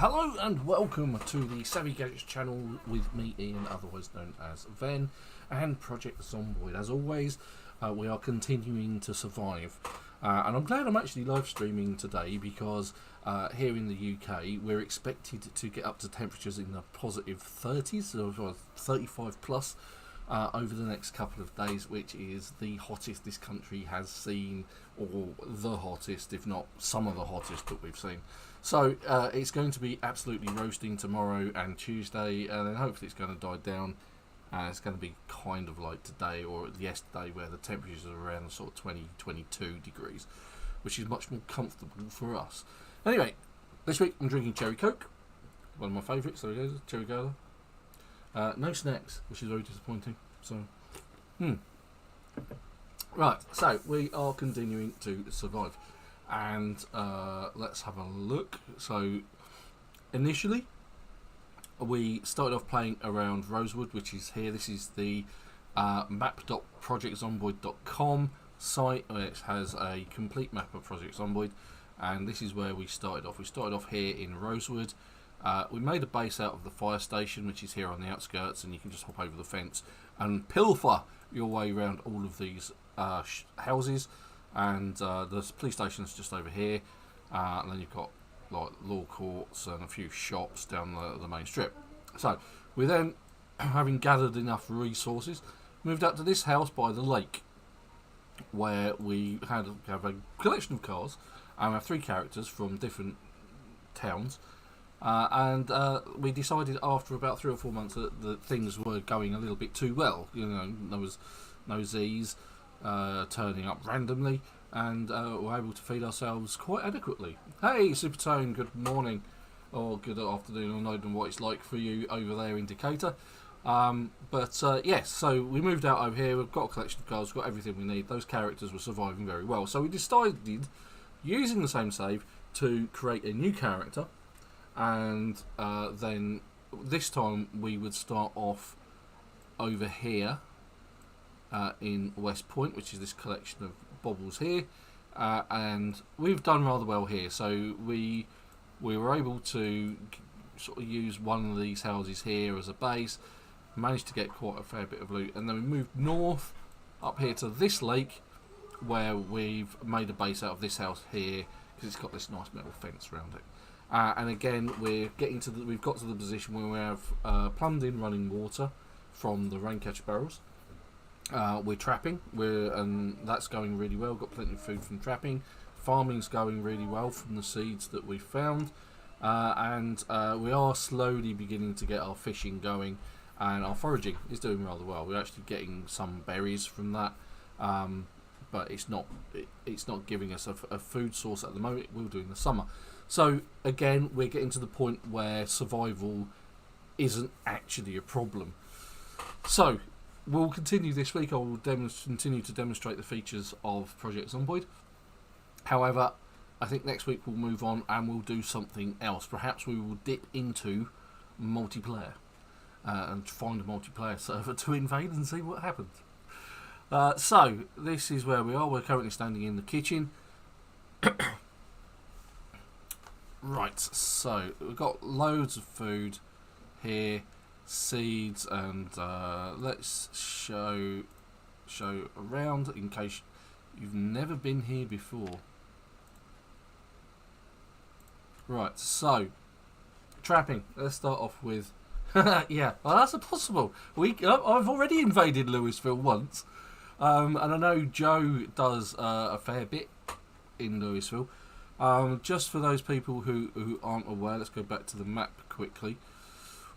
Hello and welcome to the Savvy Gadgetz channel with me, Ian, otherwise known as Ven, and Project Zomboid. As always, we are continuing to survive. And I'm glad I'm actually live streaming today because here in the UK we're expected to get up to temperatures in the positive 30s, or 35 plus, over the next couple of days, which is the hottest this country has seen, or the hottest, if not some of the hottest that we've seen. So it's going to be absolutely roasting tomorrow and Tuesday, and then hopefully it's going to die down. It's going to be kind of like today or yesterday, where the temperatures are around sort of 20-22 degrees, which is much more comfortable for us. Anyway, this week I'm drinking cherry coke, one of my favourites. There it is, cherry cola. No snacks, which is very disappointing. So, right. So we are continuing to survive, and let's have a look. So, initially, we started off playing around Rosewood, which is here. This is the map.projectzomboid.com site. It has a complete map of Project Zomboid, and this is where we started off. We started off here in Rosewood. We made a base out of the fire station, which is here on the outskirts, and you can just hop over the fence and pilfer your way around all of these houses. And the police station is just over here, and then you've got like law courts and a few shops down the main strip. So we then, having gathered enough resources, moved up to this house by the lake, where we have a collection of cars, and we have 3 characters from different towns. And we decided after about 3 or 4 months that things were going a little bit too well. You know, there was no Z's turning up randomly, and we're able to feed ourselves quite adequately. Hey, Supertone, good morning, or good afternoon, or not even what it's like for you over there in Decatur. Yes, so we moved out over here. We've got a collection of cars, we've got everything we need. Those characters were surviving very well, so we decided, using the same save, to create a new character. And then this time we would start off over here in West Point, which is this collection of baubles here, and we've done rather well here. So we were able to sort of use one of these houses here as a base, managed to get quite a fair bit of loot, and then we moved north up here to this lake, where we've made a base out of this house here because it's got this nice metal fence around it. And again, we've got to the position where we have plumbed in running water from the raincatcher barrels. We're trapping, and that's going really well. We've got plenty of food from trapping. Farming's going really well from the seeds that we found, and we are slowly beginning to get our fishing going, and our foraging is doing rather well. We're actually getting some berries from that, but it's not giving us a food source at the moment. We'll do in the summer. So again, we're getting to the point where survival isn't actually a problem. So we'll continue this week. I will continue to demonstrate the features of Project Zomboid. However, I think next week we'll move on and we'll do something else. Perhaps we will dip into multiplayer and find a multiplayer server to invade and see what happens. So this is where we are. We're currently standing in the kitchen. Right, so we've got loads of food here, seeds, and let's show around in case you've never been here before. Right, so trapping. Let's start off with yeah. Well, that's possible. I've already invaded Louisville once, and I know Joe does a fair bit in Louisville. Just for those people who aren't aware, let's go back to the map quickly.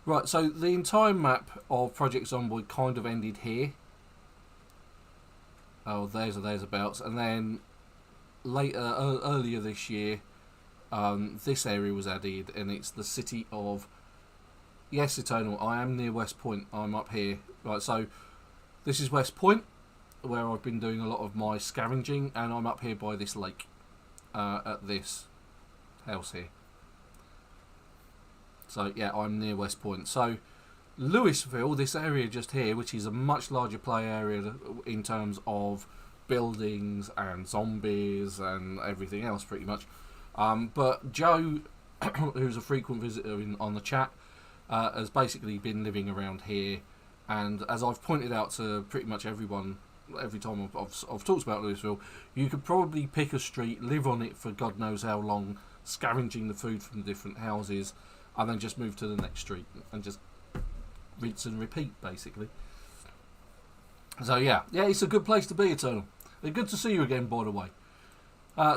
Right, so the entire map of Project Zomboid kind of ended here. Oh, thereabouts. And then later, earlier this year, this area was added, and it's the city of... Yes, Eternal, I am near West Point. I'm up here. Right, so this is West Point, where I've been doing a lot of my scavenging, and I'm up here by this lake. At this house here. So yeah, I'm near West Point. So Louisville, this area just here, which is a much larger play area in terms of buildings and zombies and everything else pretty much. But Joe who's a frequent visitor on the chat, has basically been living around here, and as I've pointed out to pretty much everyone every time I've talked about Louisville, you could probably pick a street, live on it for God knows how long, scavenging the food from different houses, and then just move to the next street and just rinse and repeat, basically. So yeah, it's a good place to be, Eternal. Good to see you again, by the way.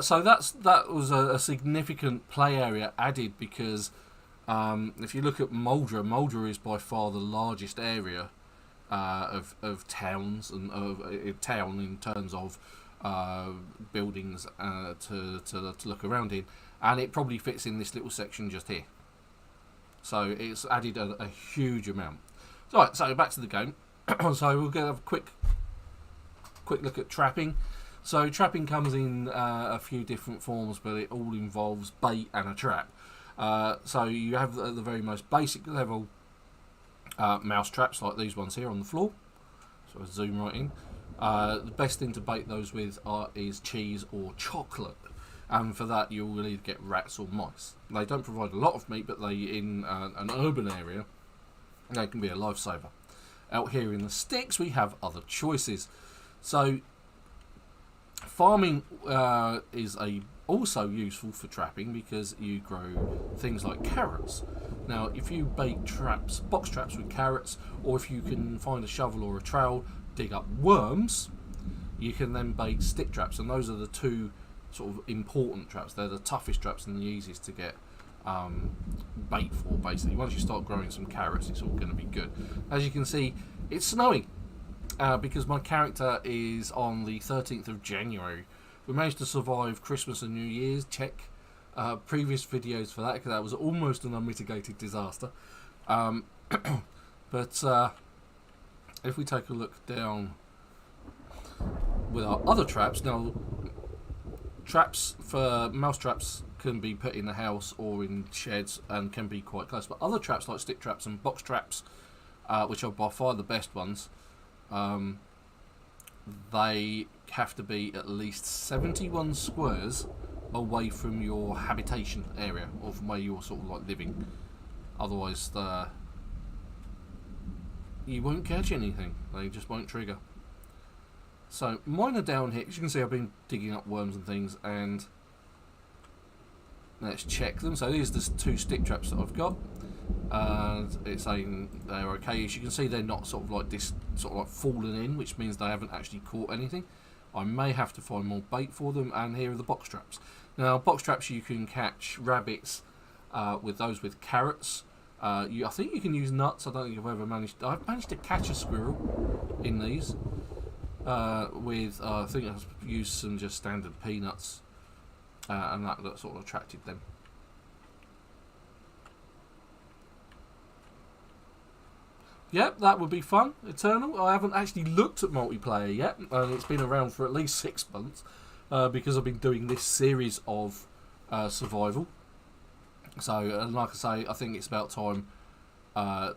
So that was a significant play area added because if you look at Muldra is by far the largest area of towns and of town in terms of buildings to look around in, and it probably fits in this little section just here. So it's added a huge amount. Right, so back to the game. So we'll go have a quick look at trapping. So trapping comes in a few different forms, but it all involves bait and a trap. So you have at the very most basic level mouse traps like these ones here on the floor. So I zoom right in. The best thing to bait those with is cheese or chocolate, and for that you will either get rats or mice. They don't provide a lot of meat, but they in an urban area they can be a lifesaver. Out here in the sticks we have other choices. So farming is also useful for trapping because you grow things like carrots. Now if you bait traps, box traps with carrots, or if you can find a shovel or a trowel, dig up worms, you can then bait stick traps, and those are the two sort of important traps. They're the toughest traps and the easiest to get bait for, basically. Once you start growing some carrots, it's all going to be good. As you can see, it's snowing because my character is on the 13th of January. We managed to survive Christmas and New Year's. Check previous videos for that, because that was almost an unmitigated disaster. But if we take a look down with our other traps, now traps for mouse traps can be put in the house or in sheds and can be quite close, but other traps like stick traps and box traps, which are by far the best ones, they have to be at least 71 squares away from your habitation area, or from where you're sort of like living. Otherwise you won't catch anything, they just won't trigger. So mine are down here. As you can see, I've been digging up worms and things, and let's check them. So these are the two stick traps that I've got, and it's saying they're okay. As you can see, they're not sort of like this, sort of like fallen in, which means they haven't actually caught anything. I may have to find more bait for them. And here are the box traps. Now box traps, you can catch rabbits with those with carrots. I think you can use nuts. I don't think I've managed to catch a squirrel in these. With I think I've used some just standard peanuts, and that sort of attracted them. Yep, that would be fun. Eternal. I haven't actually looked at multiplayer yet, and it's been around for at least 6 months because I've been doing this series of survival. So, and like I say, I think it's about time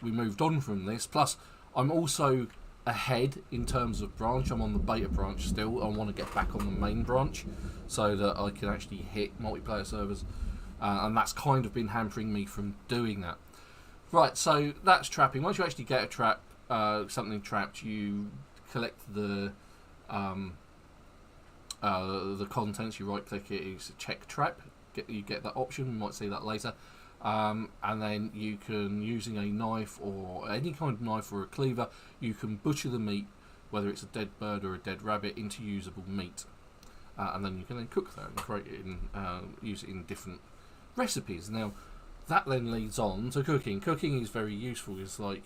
we moved on from this. Plus, I'm also ahead in terms of branch. I'm on the beta branch still. I want to get back on the main branch so that I can actually hit multiplayer servers, and that's kind of been hampering me from doing that. Right, so that's trapping. Once you actually get a trap, something trapped, you collect the contents. You right click it, it's check trap. You get that option. You might see that later. And then you can, using a knife or any kind of knife or a cleaver, you can butcher the meat, whether it's a dead bird or a dead rabbit, into usable meat, and then you can then cook that and create it and use it in different recipes. Now that then leads on to cooking. Cooking is very useful. It's like,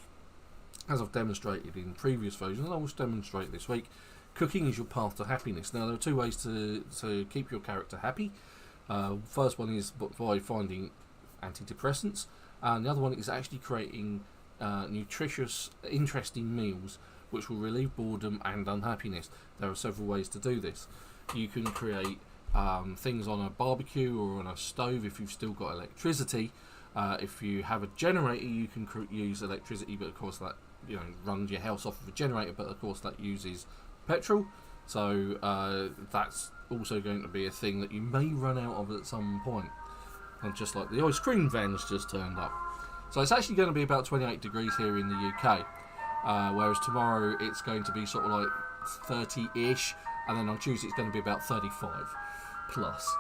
as I've demonstrated in previous versions, and I will demonstrate this week, cooking is your path to happiness. Now there are two ways to keep your character happy. First one is by finding antidepressants, and the other one is actually creating nutritious, interesting meals which will relieve boredom and unhappiness. There are several ways to do this. You can create things on a barbecue or on a stove if you've still got electricity. If you have a generator, you can use electricity, but of course that runs your house off of a generator, but of course that uses petrol. So that's also going to be a thing that you may run out of at some point. And just like the ice cream van's just turned up. So it's actually going to be about 28 degrees here in the UK. Whereas tomorrow it's going to be sort of like 30-ish. And then on Tuesday it's going to be about 35 plus.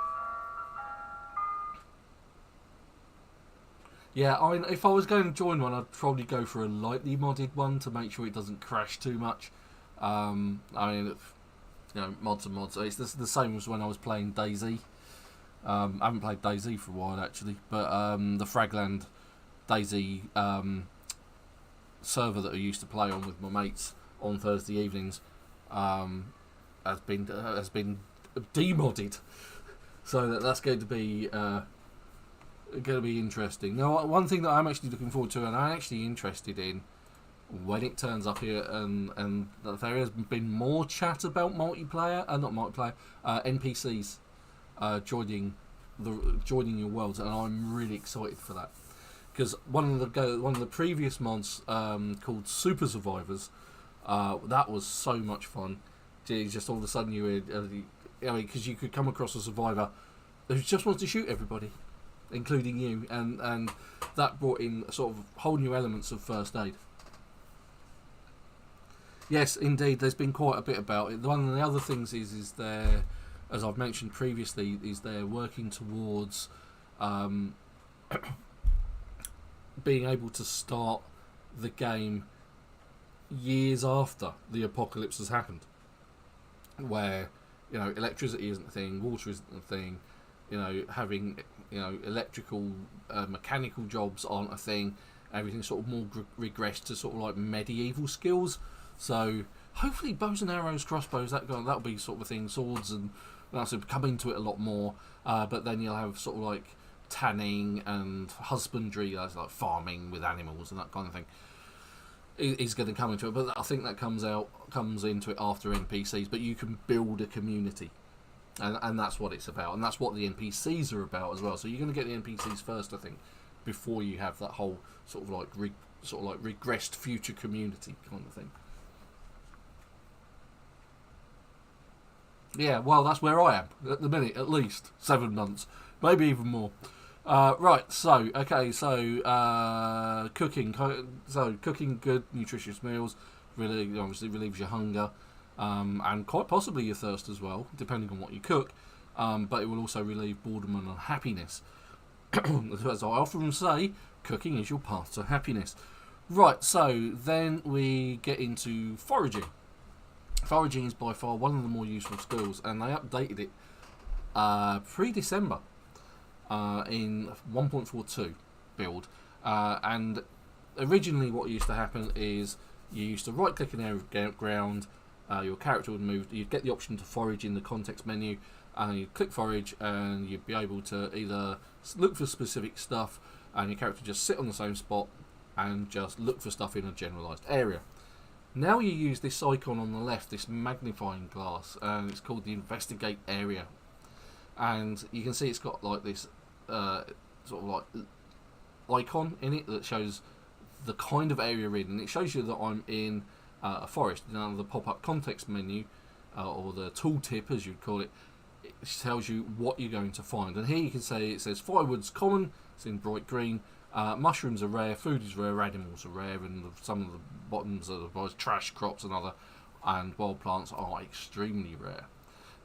Yeah, I mean, if I was going to join one, I'd probably go for a lightly modded one to make sure it doesn't crash too much. I mean, mods are mods. It's the same as when I was playing DayZ. I haven't played DayZ for a while actually, but the Fragland DayZ server that I used to play on with my mates on Thursday evenings has been demodded, so that's going to be interesting. Now, one thing that I'm actually looking forward to, and I'm actually interested in when it turns up here, and there has been more chat about multiplayer, not multiplayer, NPCs joining your worlds, and I'm really excited for that, because one of the previous mods called Super Survivors, that was so much fun. Just all of a sudden because you could come across a survivor who just wants to shoot everybody, including you, and that brought in sort of whole new elements of first aid. Yes, indeed, there's been quite a bit about it. One of the other things is they're, as I've mentioned previously, is they're working towards being able to start the game years after the apocalypse has happened, where electricity isn't a thing, water isn't a thing, having electrical, mechanical jobs aren't a thing. Everything's sort of more regressed to sort of like medieval skills. So hopefully bows and arrows, crossbows, that'll be sort of a thing. Swords and that'll come into it a lot more. But then you'll have sort of like tanning and husbandry, that's like farming with animals and that kind of thing, is going to come into it. But I think that comes into it after NPCs. But you can build a community. And that's what it's about, and that's what the NPCs are about as well. So you're going to get the NPCs first, I think, before you have that whole sort of like regressed future community kind of thing. Yeah, well, that's where I am at the minute, at least 7 months, maybe even more. Right, so cooking. So cooking good, nutritious meals really obviously relieves your hunger. And quite possibly your thirst as well, depending on what you cook. But it will also relieve boredom and unhappiness. As I often say, cooking is your path to happiness. Right, so then we get into foraging. Foraging is by far one of the more useful skills, and they updated it pre-December in 1.42 build. And originally what used to happen is you used to right-click an area of ground. Your character would move. You'd get the option to forage in the context menu, and you'd click forage, and you'd be able to either look for specific stuff, and your character just sit on the same spot and just look for stuff in a generalised area. Now you use this icon on the left, this magnifying glass, and it's called the Investigate area, and you can see it's got like this sort of like icon in it that shows the kind of area in, and it shows you that I'm in a forest. Now the pop-up context menu, or the tooltip as you'd call it, it tells you what you're going to find. And here you can say it says firewood's common, it's in bright green, mushrooms are rare, food is rare, animals are rare, and some of the bottoms are trash crops and wild plants are extremely rare.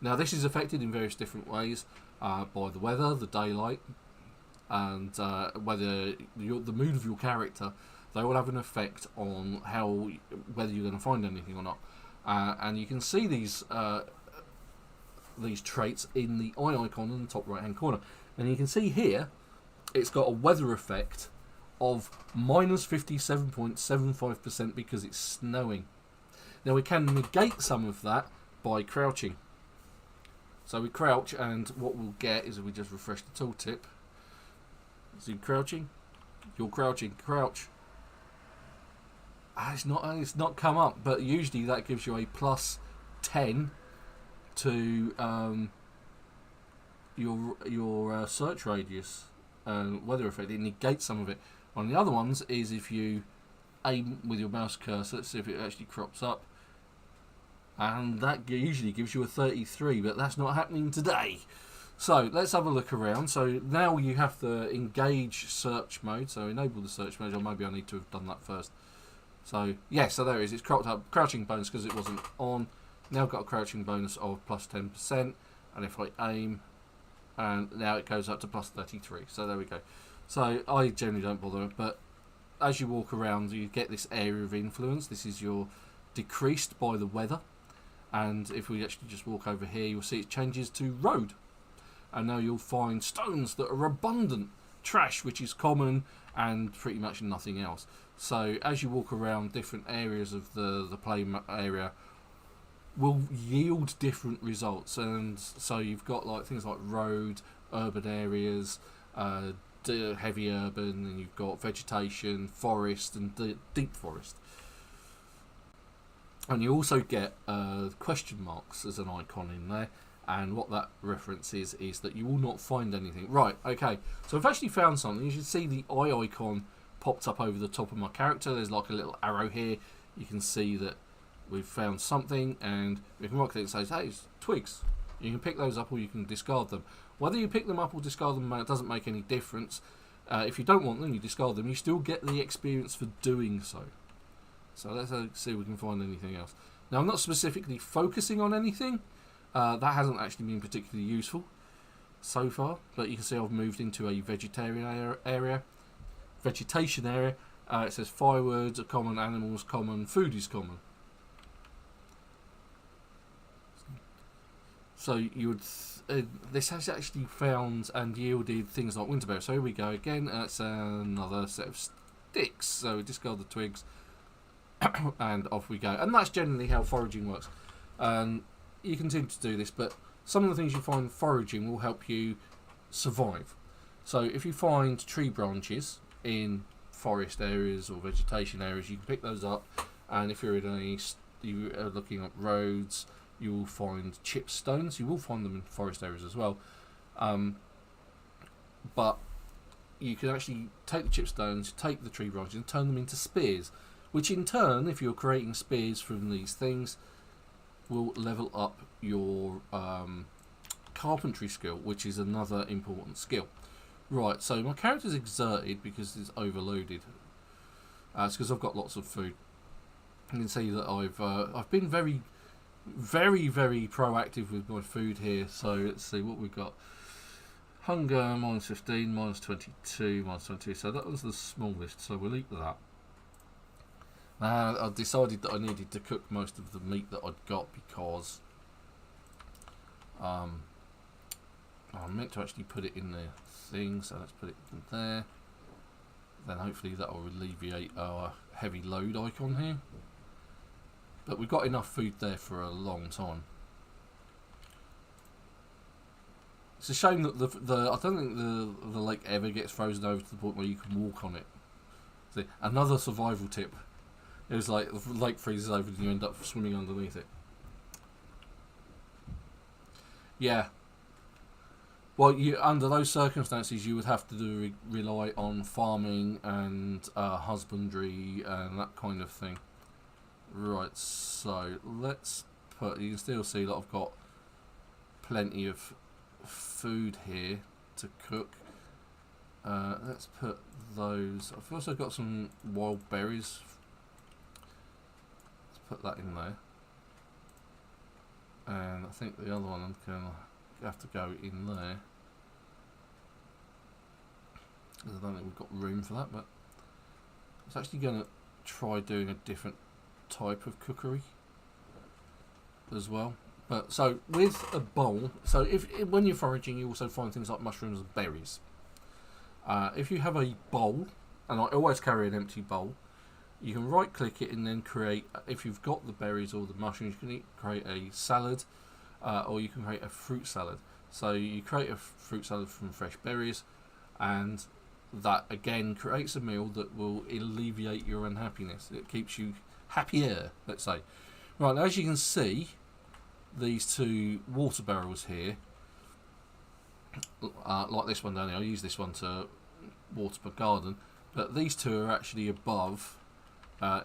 Now this is affected in various different ways by the weather, the daylight, and whether the mood of your character. They will have an effect on whether you're going to find anything or not. And you can see these traits in the eye icon in the top right hand corner. And you can see here, it's got a weather effect of minus 57.75% because it's snowing. Now we can negate some of that by crouching. So we crouch, and what we'll get is if we just refresh the tooltip. So you're crouching, crouch. It's not come up, but usually that gives you a plus 10 to your search radius weather effect. It negates some of it. On the other ones is if you aim with your mouse cursor, let's see if it actually crops up, and that usually gives you a 33, but that's not happening today. So let's have a look around. So now you have the engage search mode. So enable the search mode, or maybe I need to have done that first. So yeah, so there it is. It's cropped up crouching bonus because it wasn't on. Now got a crouching bonus of plus 10%, and if I aim, and now it goes up to plus 33. So there we go. So I generally don't bother, but as you walk around, you get this area of influence. This is your decreased by the weather, and if we actually just walk over here, you'll see it changes to road. And now you'll find stones that are abundant, trash, which is common, and pretty much nothing else. So as you walk around, different areas of the play area will yield different results. And so you've got like things like road, urban areas, heavy urban, and you've got vegetation, forest, and deep forest. And you also get question marks as an icon in there. And what that reference is that you will not find anything. Right, okay. So I've actually found something. You should see the eye icon popped up over the top of my character. There's like a little arrow here. You can see that we've found something, and we can mark it and say, hey, it's twigs. You can pick those up or you can discard them. Whether you pick them up or discard them, it doesn't make any difference. If you don't want them, you discard them. You still get the experience for doing so. So let's see if we can find anything else. Now, I'm not specifically focusing on anything. That hasn't actually been particularly useful so far, but you can see I've moved into a vegetation area. It says fireworks are common, animals common, food is common. So you would this has actually found and yielded things like winterberry. So here we go again. That's another set of sticks. So we discard the twigs, and off we go. And that's generally how foraging works. You continue to do this, but some of the things you find foraging will help you survive. So if you find tree branches in forest areas or vegetation areas, you can pick those up, and if you're you are looking at roads, you will find chip stones. You will find them in forest areas as well, but you can actually take the chip stones, take the tree branches, and turn them into spears, which in turn, if you're creating spears from these things, will level up your carpentry skill, which is another important skill. Right, so my character's exerted because it's overloaded. It's because I've got lots of food. You can see that I've been very, very, very proactive with my food here. So let's see what we've got. Hunger minus 15, minus 22, minus 22. So that was the smallest. So we'll eat that. I decided that I needed to cook most of the meat that I'd got because I meant to actually put it in the thing, so let's put it in there. Then hopefully that will alleviate our heavy load icon here. But we've got enough food there for a long time. It's a shame that I don't think the lake ever gets frozen over to the point where you can walk on it. See, another survival tip. It was like the lake freezes over and you end up swimming underneath it. Yeah. Well, under those circumstances, you would have to rely on farming and husbandry and that kind of thing. Right, so let's put... You can still see that I've got plenty of food here to cook. Let's put those... I've also got some wild berries. Put that in there, and I think the other one I'm going to have to go in there because I don't think we've got room for that, but I was actually going to try doing a different type of cookery as well. But so with a bowl, so when you're foraging, you also find things like mushrooms and berries. If you have a bowl, and I always carry an empty bowl, you can right click it and then create, if you've got the berries or the mushrooms, you can create a salad, or you can create a fruit salad. So you create a fruit salad from fresh berries, and that again creates a meal that will alleviate your unhappiness. It keeps you happier, let's say. Right, now as you can see, these two water barrels here, like this one down here, I use this one to water my garden, but these two are actually above,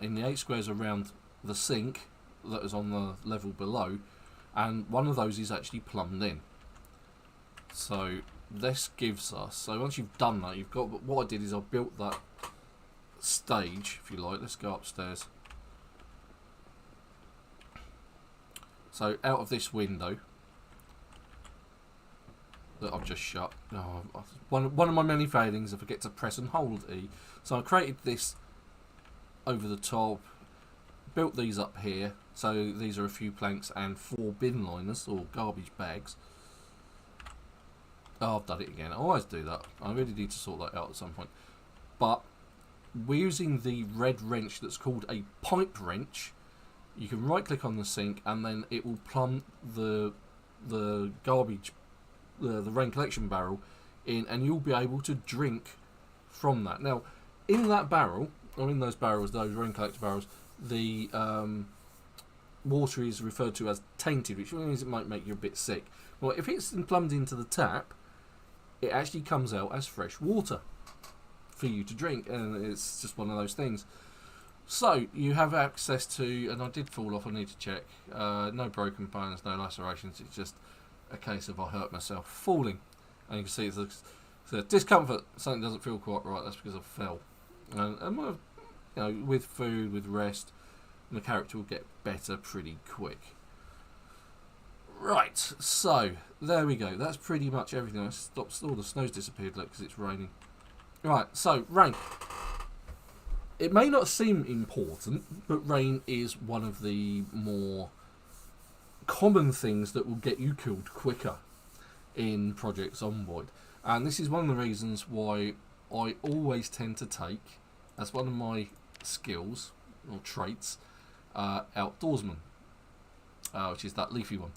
in the 8 squares around the sink that is on the level below, and one of those is actually plumbed in. So this gives us, so once you've done that, you've got, what I did is I built that stage, if you like. Let's go upstairs. So out of this window that I've just shut, one of my many failings, I forget to press and hold E. So I created this over the top, built these up here. So these are a few planks and 4 bin liners or garbage bags. Oh, I've done it again. I always do that. I really need to sort that out at some point. But we're using the red wrench that's called a pipe wrench. You can right click on the sink and then it will plumb the garbage, the rain collection barrel in, and you'll be able to drink from that. Now, in that barrel, or in those barrels, those rain collector barrels, the water is referred to as tainted, which means it might make you a bit sick. Well, if it's plumbed into the tap, it actually comes out as fresh water for you to drink, and it's just one of those things. So you have access to, and I did fall off, I need to check, no broken bones, no lacerations, it's just a case of I hurt myself falling. And you can see it's a discomfort, something doesn't feel quite right, that's because I fell. And you know, with food, with rest, the character will get better pretty quick. Right, so there we go. That's pretty much everything. I stopped. All the snow's disappeared, look, because it's raining. Right, so rain. It may not seem important, but rain is one of the more common things that will get you killed quicker in Project Zomboid. And this is one of the reasons why I always tend to take, as one of my skills or traits, Outdoorsman, which is that leafy one.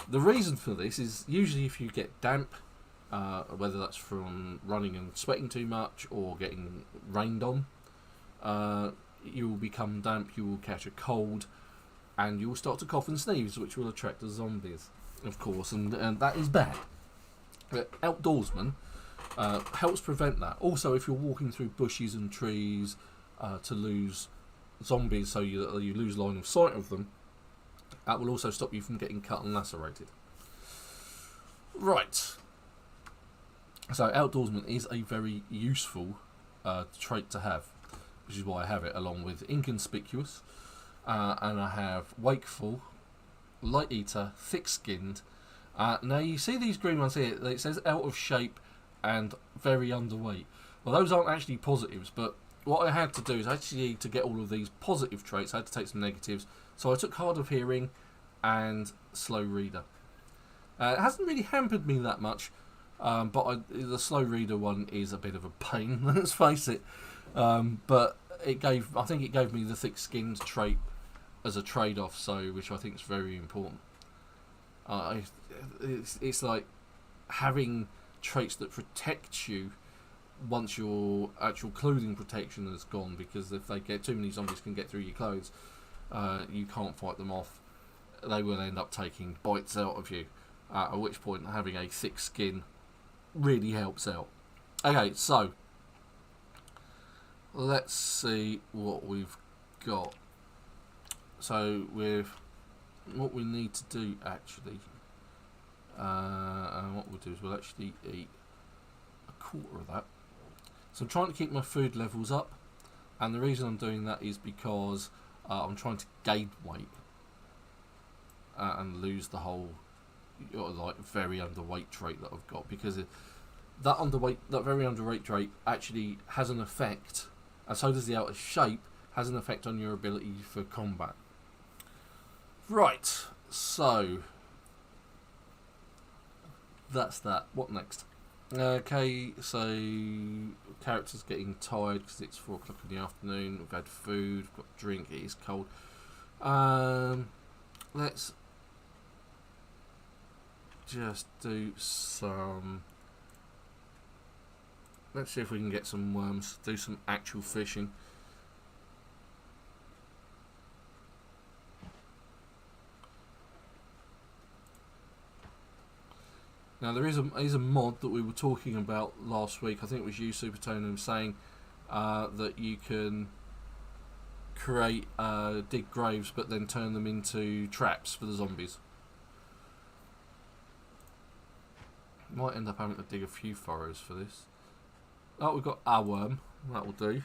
The reason for this is usually if you get damp, whether that's from running and sweating too much or getting rained on, you will become damp, you will catch a cold, and you will start to cough and sneeze, which will attract the zombies, of course, and that is bad. But Outdoorsman helps prevent that. Also, if you're walking through bushes and trees to lose zombies, so you lose line of sight of them, that will also stop you from getting cut and lacerated. Right. So Outdoorsman is a very useful trait to have, which is why I have it, along with Inconspicuous, and I have Wakeful, Light Eater, Thick-Skinned. Now you see these green ones here, it says out of shape and very underweight. Well, those aren't actually positives, but what I had to do is actually, to get all of these positive traits, I had to take some negatives. So I took Hard of Hearing and Slow Reader. It hasn't really hampered me that much, but the Slow Reader one is a bit of a pain, let's face it. But I think it gave me the Thick-Skinned trait as a trade-off, so which I think is very important. It's like having traits that protect you once your actual clothing protection has gone, because if they get too many zombies can get through your clothes, you can't fight them off. They will end up taking bites out of you, at which point having a thick skin really helps out. Okay, so let's see what we've got. So with what we need to do actually, and what we'll do is we'll actually eat a quarter of that. So I'm trying to keep my food levels up, and the reason I'm doing that is because I'm trying to gain weight and lose the whole like very underweight trait that I've got, because that very underweight trait actually has an effect, and so does the out of shape, has an effect on your ability for combat. Right, so that's that. What next? Okay, so character's getting tired because it's 4 o'clock in the afternoon. We've had food, we've got drink, it is cold. Let's just do some. Let's see if we can get some worms, do some actual fishing. Now there is a mod that we were talking about last week. I think it was you, Supertone, saying that you can create dig graves, but then turn them into traps for the zombies. Might end up having to dig a few furrows for this. Oh, we've got a worm. That will do.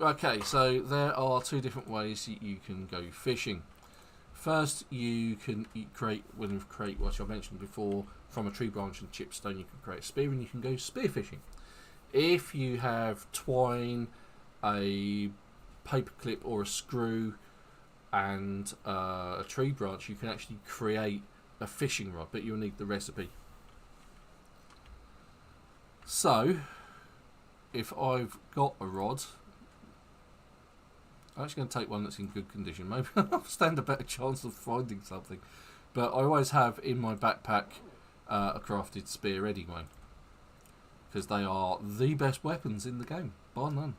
Okay, so there are two different ways you can go fishing. First, you can create, what I mentioned before, from a tree branch and chipstone, you can create a spear and you can go spear fishing. If you have twine, a paper clip or a screw, and a tree branch, you can actually create a fishing rod, but you'll need the recipe. So, if I've got a rod, I'm actually going to take one that's in good condition. Maybe I'll stand a better chance of finding something. But I always have in my backpack a crafted spear anyway, because they are the best weapons in the game, bar none.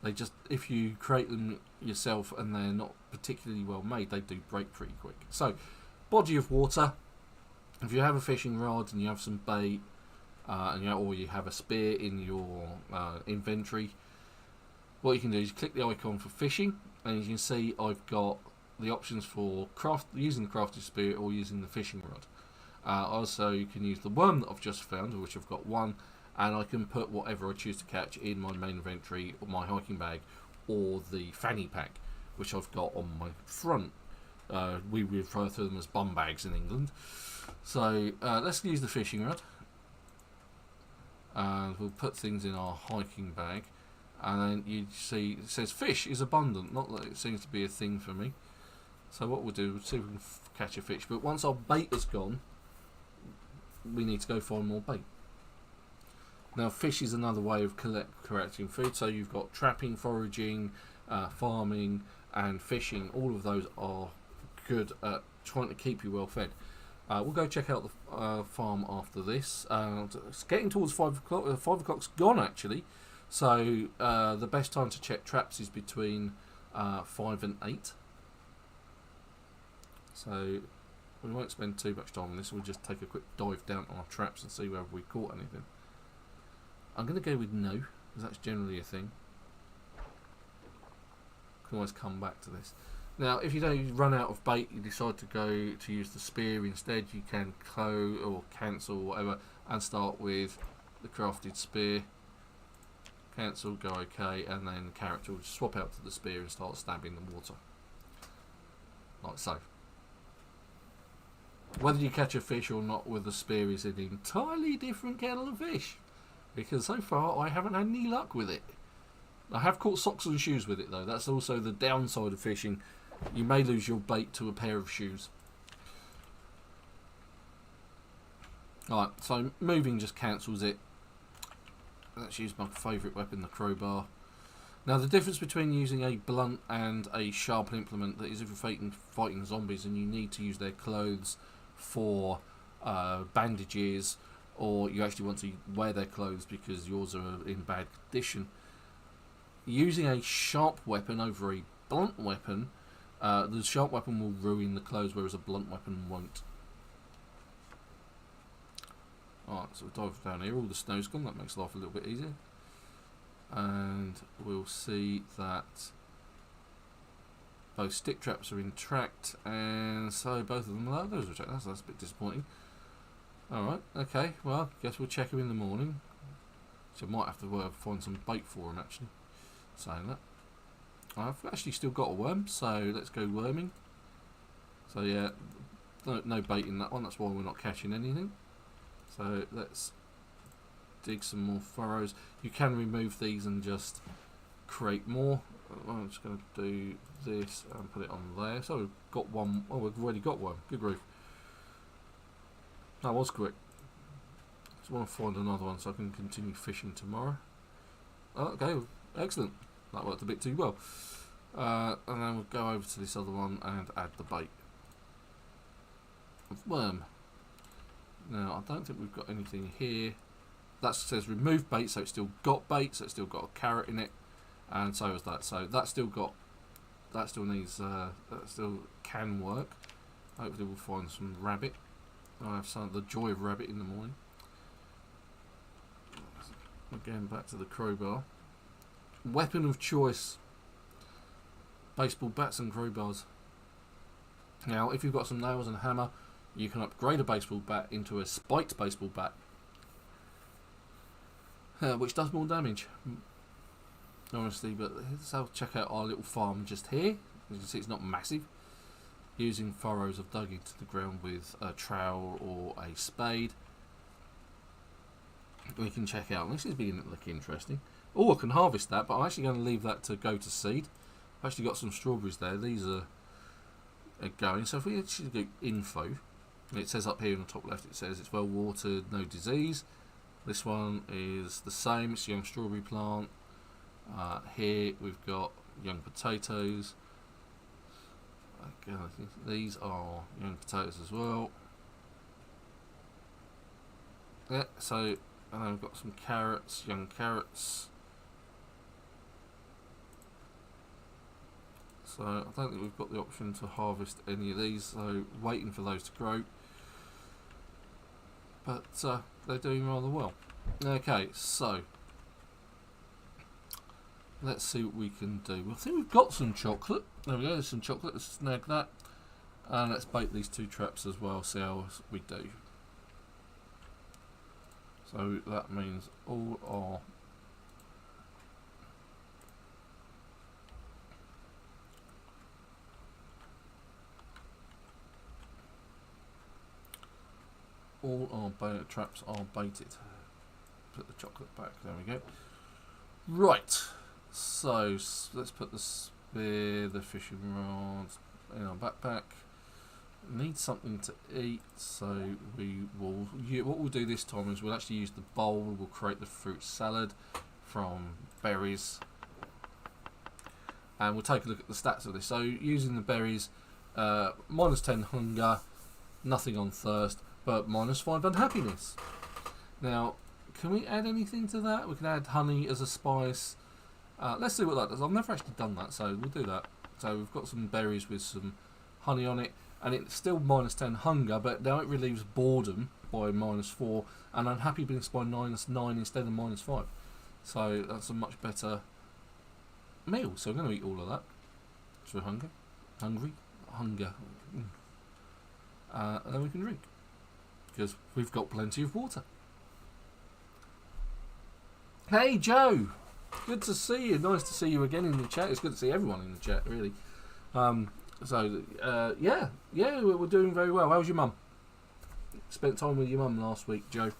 They just, if you create them yourself and they're not particularly well made, they do break pretty quick. So, body of water. If you have a fishing rod and you have some bait, or you have a spear in your inventory, what you can do is click the icon for fishing, and you can see I've got the options for using the crafted spear or using the fishing rod. Also, you can use the worm that I've just found, of which I've got one, and I can put whatever I choose to catch in my main inventory, or my hiking bag, or the fanny pack, which I've got on my front. We refer to them as bum bags in England. So let's use the fishing rod, and we'll put things in our hiking bag, and then you see it says fish is abundant. Not that it seems to be a thing for me. So what we'll do, we'll see if we can catch a fish. But once our bait is gone, we need to go find more bait. Now, fish is another way of collecting food. So you've got trapping, foraging, farming, and fishing. All of those are good at trying to keep you well fed. We'll go check out the farm after this. It's getting towards 5 o'clock. 5 o'clock's gone actually. So the best time to check traps is between 5 and 8. So we won't spend too much time on this. We'll just take a quick dive down on our traps and see whether we caught anything. I'm going to go with no, because that's generally a thing. Can always come back to this. Now, if you don't run out of bait, you decide to go to use the spear instead, you can close or cancel or whatever and start with the crafted spear. Cancel, go OK, and then the character will swap out to the spear and start stabbing the water. Like so. Whether you catch a fish or not with the spear is an entirely different kettle of fish, because so far I haven't had any luck with it. I have caught socks and shoes with it though. That's also the downside of fishing. You may lose your bait to a pair of shoes. Alright, so moving just cancels it. Let's use my favourite weapon, the crowbar. Now the difference between using a blunt and a sharp implement, that is if you're fighting zombies and you need to use their clothes for bandages, or you actually want to wear their clothes because yours are in bad condition. Using a sharp weapon over a blunt weapon, the sharp weapon will ruin the clothes, whereas a blunt weapon won't. Alright, so we'll dive down here. All the snow's gone, that makes life a little bit easier. And we'll see that both stick traps are in tracked, and so both of them are those are tracked. That's a bit disappointing. Alright, okay, well, guess we'll check them in the morning. So I might have to find some bait for them actually. Saying that. I've actually still got a worm, so let's go worming. So yeah, no bait in that one, that's why we're not catching anything. So let's dig some more furrows. You can remove these and just create more. I'm just going to do this and put it on there. So we've got one. Oh, we've already got one. Good grief. That was quick. Just want to find another one so I can continue fishing tomorrow. Okay, excellent. That worked a bit too well. And then we'll go over to this other one and add the bait. Worm. Now, I don't think we've got anything here. That says remove bait, so it's still got bait, so it's still got a carrot in it, and so is that. So that still needs, that still can work. Hopefully we'll find some rabbit. I have the joy of rabbit in the morning. Again, back to the crowbar. Weapon of choice. Baseball bats and crowbars. Now, if you've got some nails and a hammer, You can upgrade a baseball bat into a spiked baseball bat, which does more damage, honestly. But let's check out our little farm just here. As you can see, it's not massive. Using furrows I've dug into the ground with a trowel or a spade. We can check out. This is beginning to look interesting. Oh, I can harvest that, but I'm actually going to leave that to go to seed. I've actually got some strawberries there. These are going. So if we actually do info, it says up here in the top left, it says it's well watered, no disease. This one is the same. It's a young strawberry plant. Here we've got young potatoes. These are young potatoes as well. Yeah, so, and then we've got some carrots, young carrots. So I don't think we've got the option to harvest any of these, so waiting for those to grow. But they're doing rather well. Okay, so let's see what we can do. I think we've got some chocolate. There we go, there's some chocolate. Let's snag that. And let's bait these 2 traps as well, see how we do. So that means all our bait traps are baited. Put the chocolate back, there we go. Right, so let's put the spear, the fishing rod in our backpack. Need something to eat, so we will. What we'll do this time is we'll actually use the bowl. We'll create the fruit salad from berries, and we'll take a look at the stats of this. So using the berries, -10 hunger, nothing on thirst, but -5 unhappiness. Now, can we add anything to that? We can add honey as a spice. Let's see what that does. I've never actually done that, so we'll do that. So we've got some berries with some honey on it. And it's still -10 hunger, but now it relieves boredom by -4, and unhappiness by -9 instead of -5. So that's a much better meal. So I'm going to eat all of that. So we're hunger. And then we can drink, because we've got plenty of water. Hey Joe, good to see you. Nice to see you again in the chat. It's good to see everyone in the chat, really. Yeah, we're doing very well. How's your mum? Spent time with your mum last week, Joe.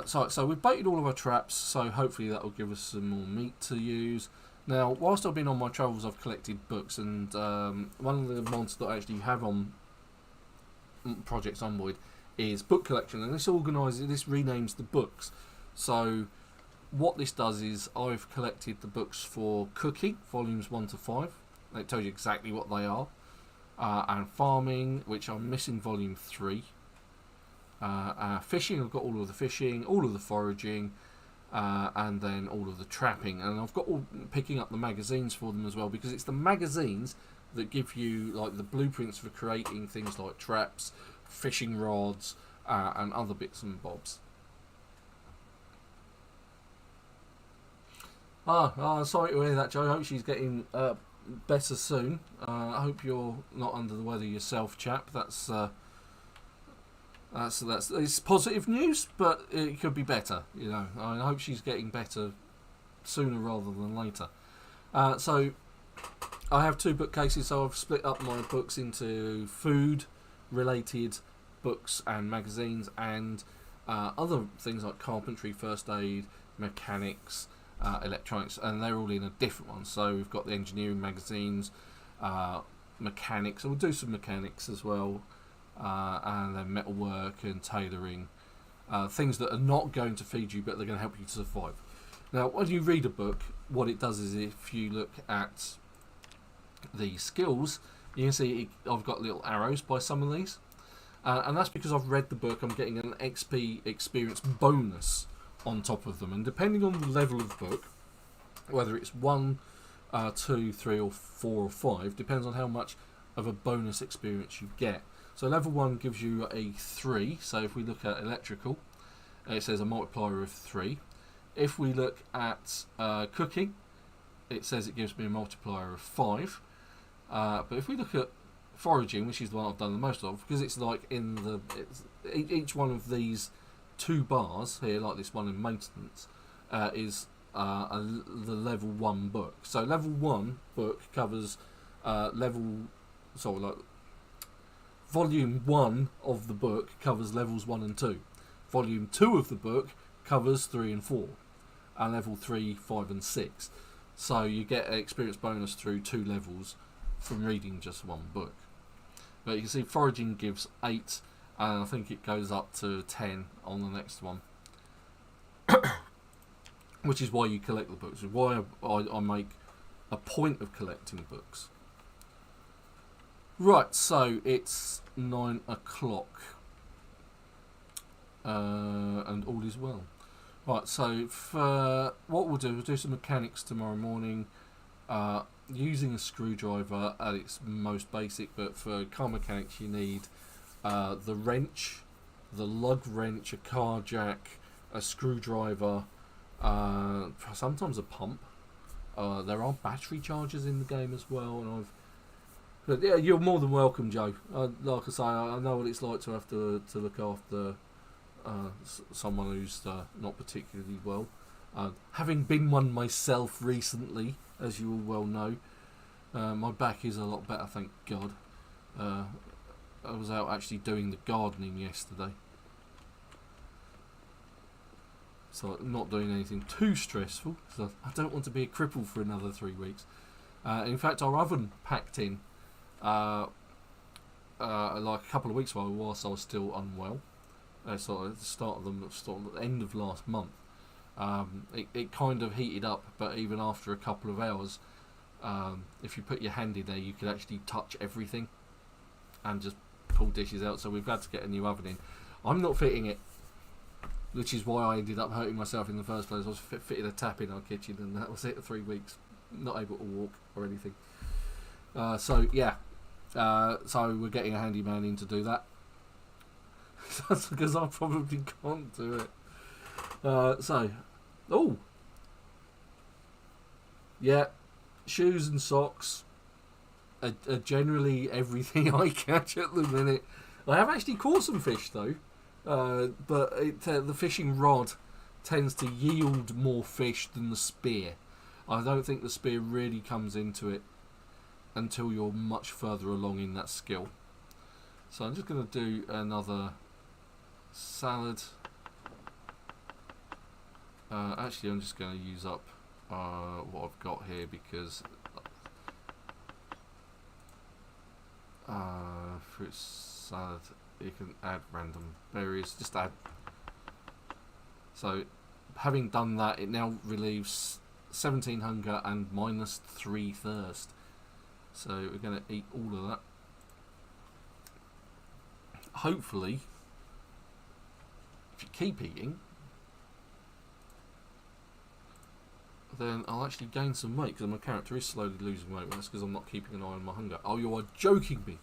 So we've baited all of our traps, so hopefully that will give us some more meat to use. Now, whilst I've been on my travels, I've collected books, and one of the mods that I actually have on Project Zomboid is book collection, and this renames the books. So what this does is I've collected the books for cooking, volumes 1 to 5. It tells you exactly what they are, and farming, which I'm missing volume 3. Fishing, I've got all of the fishing, all of the foraging, and then all of the trapping, and I've got all picking up the magazines for them as well, because it's the magazines that give you like the blueprints for creating things like traps, fishing rods, and other bits and bobs. Sorry to hear that, Joe. I hope she's getting better soon. I hope you're not under the weather yourself, chap. That's it's positive news, but it could be better. You know, I hope she's getting better sooner rather than later. So I have 2 bookcases, so I've split up my books into food-related books and magazines, and other things like carpentry, first aid, mechanics, electronics, and they're all in a different one. So we've got the engineering magazines, mechanics, and we'll do some mechanics as well, and then metalwork and tailoring, things that are not going to feed you, but they're going to help you to survive. Now, when you read a book, what it does is, if you look at the skills, you can see I've got little arrows by some of these, and that's because I've read the book. I'm getting an XP experience bonus on top of them, and depending on the level of book, whether it's 1, 2, 3 or 4 or 5, depends on how much of a bonus experience you get. So level 1 gives you a 3, so if we look at electrical, it says a multiplier of 3. If we look at cooking, it says it gives me a multiplier of 5. But if we look at foraging, which is the one I've done the most of, because it's like each one of these 2 bars here, like this one in maintenance, is the level 1 book. So level 1 book covers volume 1 of the book covers levels 1 and 2. Volume 2 of the book covers 3 and 4, and level 3, 5 and 6. So you get an experience bonus through 2 levels from reading just 1 book. But you can see foraging gives 8, and I think it goes up to 10 on the next one. Which is why you collect the books, why I make a point of collecting books. Right, so it's 9 o'clock. And all is well. Right, so for what we'll do some mechanics tomorrow morning, using a screwdriver at its most basic, but for car mechanics you need the wrench, the lug wrench, a car jack, a screwdriver, sometimes a pump. There are battery chargers in the game as well, but yeah, you're more than welcome, Joe. Like I say, I know what it's like to have to look after someone who's not particularly well. Having been one myself recently, as you all well know, my back is a lot better, thank God. I was out actually doing the gardening yesterday, so not doing anything too stressful, so I don't want to be a cripple for another 3 weeks. In fact, our oven packed in like a couple of weeks ago whilst I was still unwell. So at the end of last month, it kind of heated up, but even after a couple of hours, if you put your hand in there, you could actually touch everything and just pull dishes out. So we've had to get a new oven in. I'm not fitting it, which is why I ended up hurting myself in the first place. I was fitting a tap in our kitchen, and that was it. 3 weeks, not able to walk or anything. So yeah, so we're getting a handyman in to do that. That's because I probably can't do it. Yeah, shoes and socks are generally everything I catch at the minute. I have actually caught some fish though, but the fishing rod tends to yield more fish than the spear. I don't think the spear really comes into it until you're much further along in that skill. So I'm just going to do another salad. Actually, I'm just going to use up what I've got here, because fruit salad, you can add random berries, just add. So having done that, it now relieves 17 hunger and -3 thirst. So we're going to eat all of that. Hopefully, if you keep eating, then I'll actually gain some weight, because my character is slowly losing weight. Well, that's because I'm not keeping an eye on my hunger. Oh, you are joking me.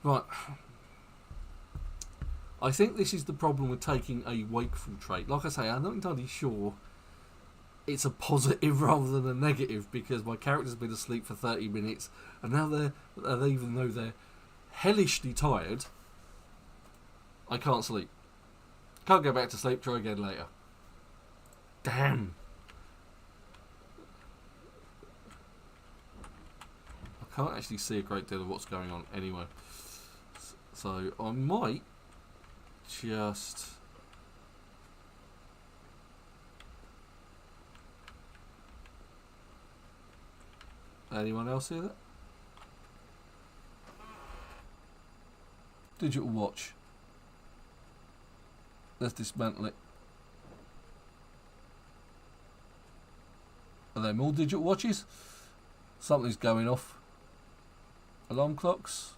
Right. I think this is the problem with taking a wakeful trait. Like I say, I'm not entirely sure it's a positive rather than a negative, because my character's been asleep for 30 minutes, and now even though they're hellishly tired, I can't sleep. Can't go back to sleep, try again later. Damn. I can't actually see a great deal of what's going on anyway. So I might just... Anyone else hear that? Digital watch. Let's dismantle it. Are they more digital watches? Something's going off. Alarm clocks.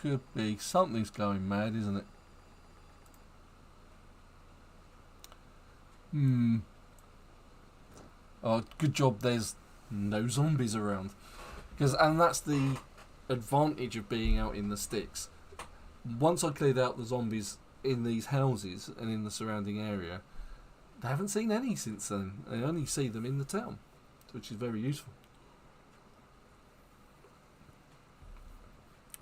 Could be. Something's going mad, isn't it? Oh, good job there's no zombies around. And that's the advantage of being out in the sticks. Once I cleared out the zombies in these houses and in the surrounding area, they haven't seen any since then. They only see them in the town, which is very useful.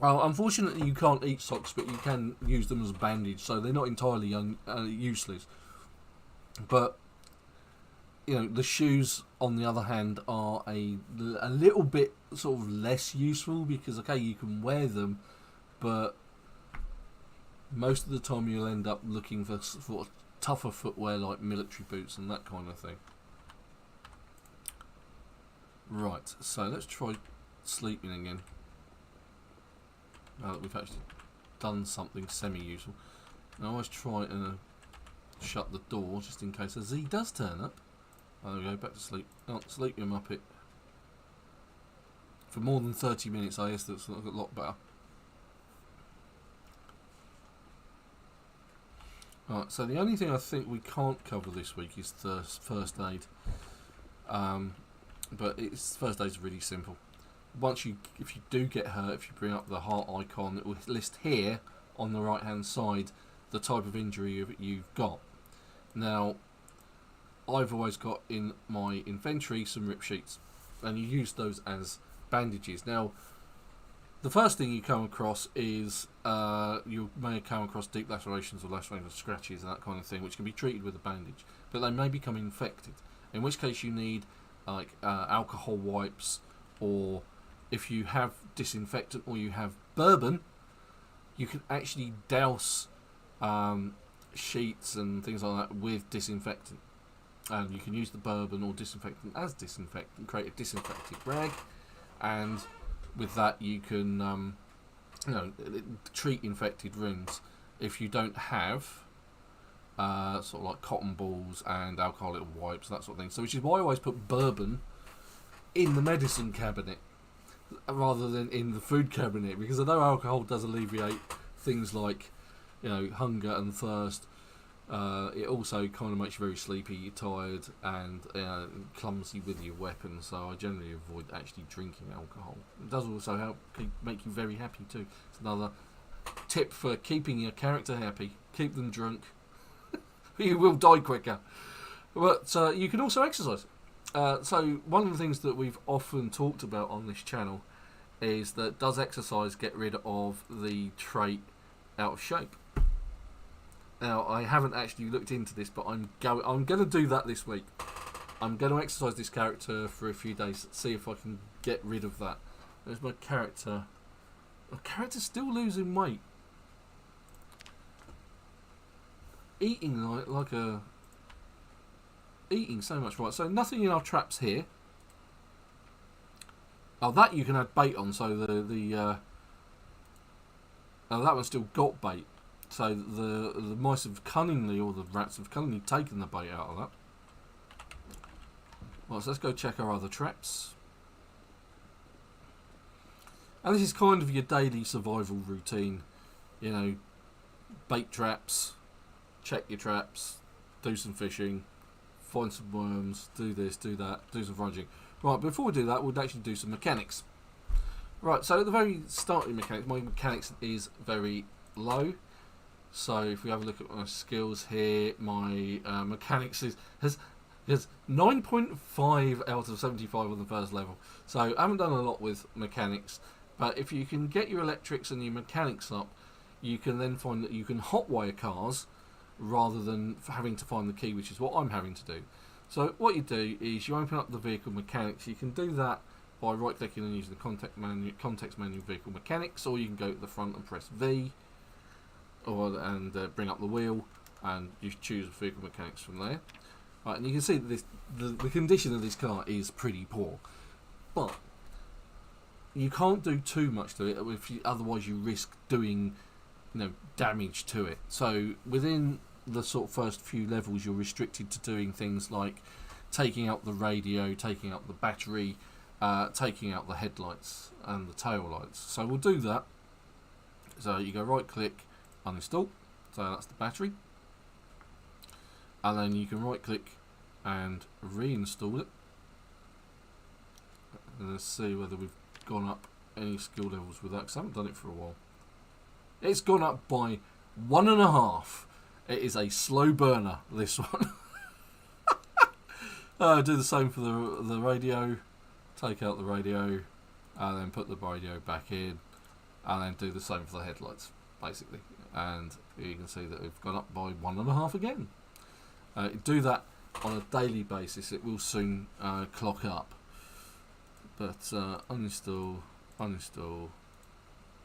Well, unfortunately, you can't eat socks, but you can use them as a bandage, so they're not entirely useless. But you know, the shoes, on the other hand, are a little bit sort of less useful because, okay, you can wear them, but most of the time you'll end up looking for sort of tougher footwear like military boots and that kind of thing. Right, so let's try sleeping again. Now that we've actually done something semi-useful. I always try and shut the door just in case a Z does turn up. There we go, back to sleep. Oh, sleep, you muppet. For more than 30 minutes, I guess that's a lot better. Right, so the only thing I think we can't cover this week is the first aid. But first aid's really simple. If you do get hurt, if you bring up the heart icon, it will list here on the right hand side the type of injury you've got. Now, I've always got in my inventory some rip sheets, and you use those as bandages. Now, the first thing you come across is you may come across deep lacerations or lacerations, scratches and that kind of thing, which can be treated with a bandage, but they may become infected, in which case you need like alcohol wipes, or if you have disinfectant or you have bourbon, you can actually douse sheets and things like that with disinfectant. And you can use the bourbon or disinfectant as disinfectant, create a disinfected rag, and with that you can treat infected wounds. If you don't have sort of like cotton balls and alcoholic wipes, that sort of thing. So which is why I always put bourbon in the medicine cabinet rather than in the food cabinet, because I know alcohol does alleviate things like, you know, hunger and thirst. It also kind of makes you very sleepy, you're tired, and clumsy with your weapons. So I generally avoid actually drinking alcohol. It does also help make you very happy too. It's another tip for keeping your character happy. Keep them drunk. You will die quicker. But you can also exercise. So one of the things that we've often talked about on this channel is that does exercise get rid of the trait out of shape? Now, I haven't actually looked into this, but I'm going to do that this week. I'm going to exercise this character for a few days, see if I can get rid of that. There's my character. My character's still losing weight. Eating eating so much, right? So nothing in our traps here. Oh, that you can add bait on. So that one's still got bait. So the mice have cunningly, or the rats have cunningly taken the bait out of that. Right, so let's go check our other traps. And this is kind of your daily survival routine. You know, bait traps, check your traps, do some fishing, find some worms, do this, do that, do some foraging. Right, before we do that, we'll actually do some mechanics. Right, so at the very starting mechanics, my mechanics is very low. So if we have a look at my skills here, my mechanics has 9.5 out of 75 on the first level. So I haven't done a lot with mechanics, but if you can get your electrics and your mechanics up, you can then find that you can hotwire cars rather than having to find the key, which is what I'm having to do. So what you do is you open up the vehicle mechanics. You can do that by right clicking and using the context menu vehicle mechanics, or you can go to the front and press V, and bring up the wheel, and you choose vehicle mechanics from there. Right, and you can see that the condition of this car is pretty poor, but you can't do too much to it. Otherwise, you risk doing, damage to it. So within the sort of first few levels, you're restricted to doing things like taking out the radio, taking out the battery, taking out the headlights and the tail lights. So we'll do that. So you go right click, uninstall, so that's the battery, and then you can right click and reinstall it, and let's see whether we've gone up any skill levels with that because I haven't done it for a while. It's gone up by 1.5. It is a slow burner, this one. Do the same for the radio. Take out the radio, and then put the radio back in, and then do the same for the headlights, basically. And you can see that we've gone up by 1.5 again. Do that on a daily basis. It will soon clock up. But uninstall, uninstall,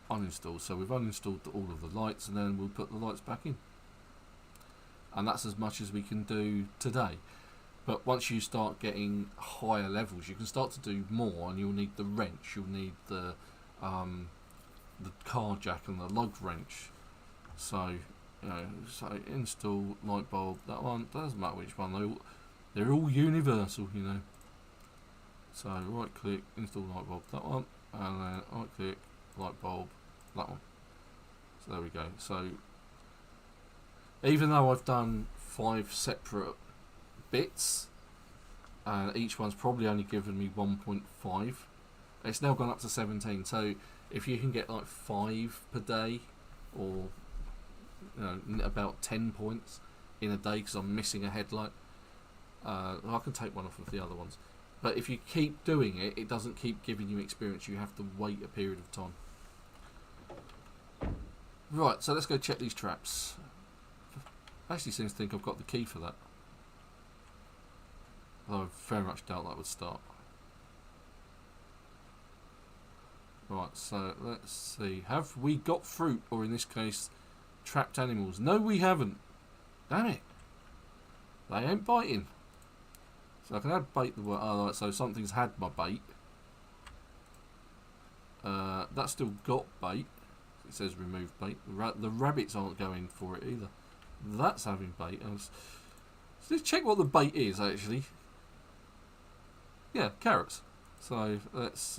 uninstall. So we've uninstalled all of the lights, and then we'll put the lights back in. And that's as much as we can do today. But once you start getting higher levels, you can start to do more, and you'll need the wrench, you'll need the car jack and the lug wrench. So, you know, so install light bulb. That one doesn't matter which one. They're all universal, you know. So right click, install light bulb. That one, and then right click, light bulb. That one. So there we go. So even though I've done 5 separate bits, and each one's probably only given me 1.5, it's now gone up to 17. So if you can get like 5 per day, or you know, about 10 points in a day because I'm missing a headlight, I can take one off of the other ones. But if you keep doing it, it doesn't keep giving you experience. You have to wait a period of time. Right, so let's go check these traps. I actually seem to think I've got the key for that. Although I very much doubt that would start. Right, so let's see. Have we got fruit, or in this case, trapped animals? No, we haven't. Damn it. They ain't biting. So I can add bait the word. Oh, right, so something's had my bait. That's still got bait. It says remove bait. The rabbits aren't going for it either. That's having bait. So let's check what the bait is actually. Yeah, carrots. So let's.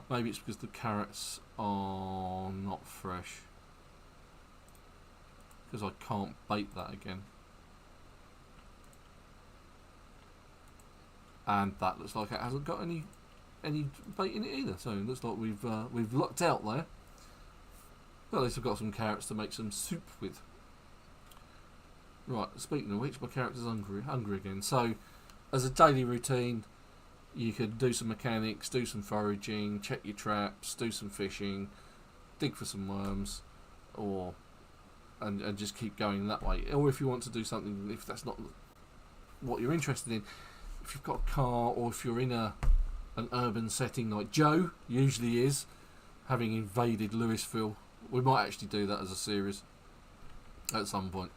Maybe it's because the carrots are not fresh. Because I can't bait that again. And that looks like it hasn't got any bait in it either. So it looks like we've lucked out there. Well, at least I've got some carrots to make some soup with. Right, speaking of which, my character's hungry again. So, as a daily routine, you could do some mechanics, do some foraging, check your traps, do some fishing, dig for some worms, and just keep going that way. Or if you want to do something, if that's not what you're interested in, if you've got a car, or if you're in an urban setting like Joe usually is, having invaded Louisville, we might actually do that as a series at some point.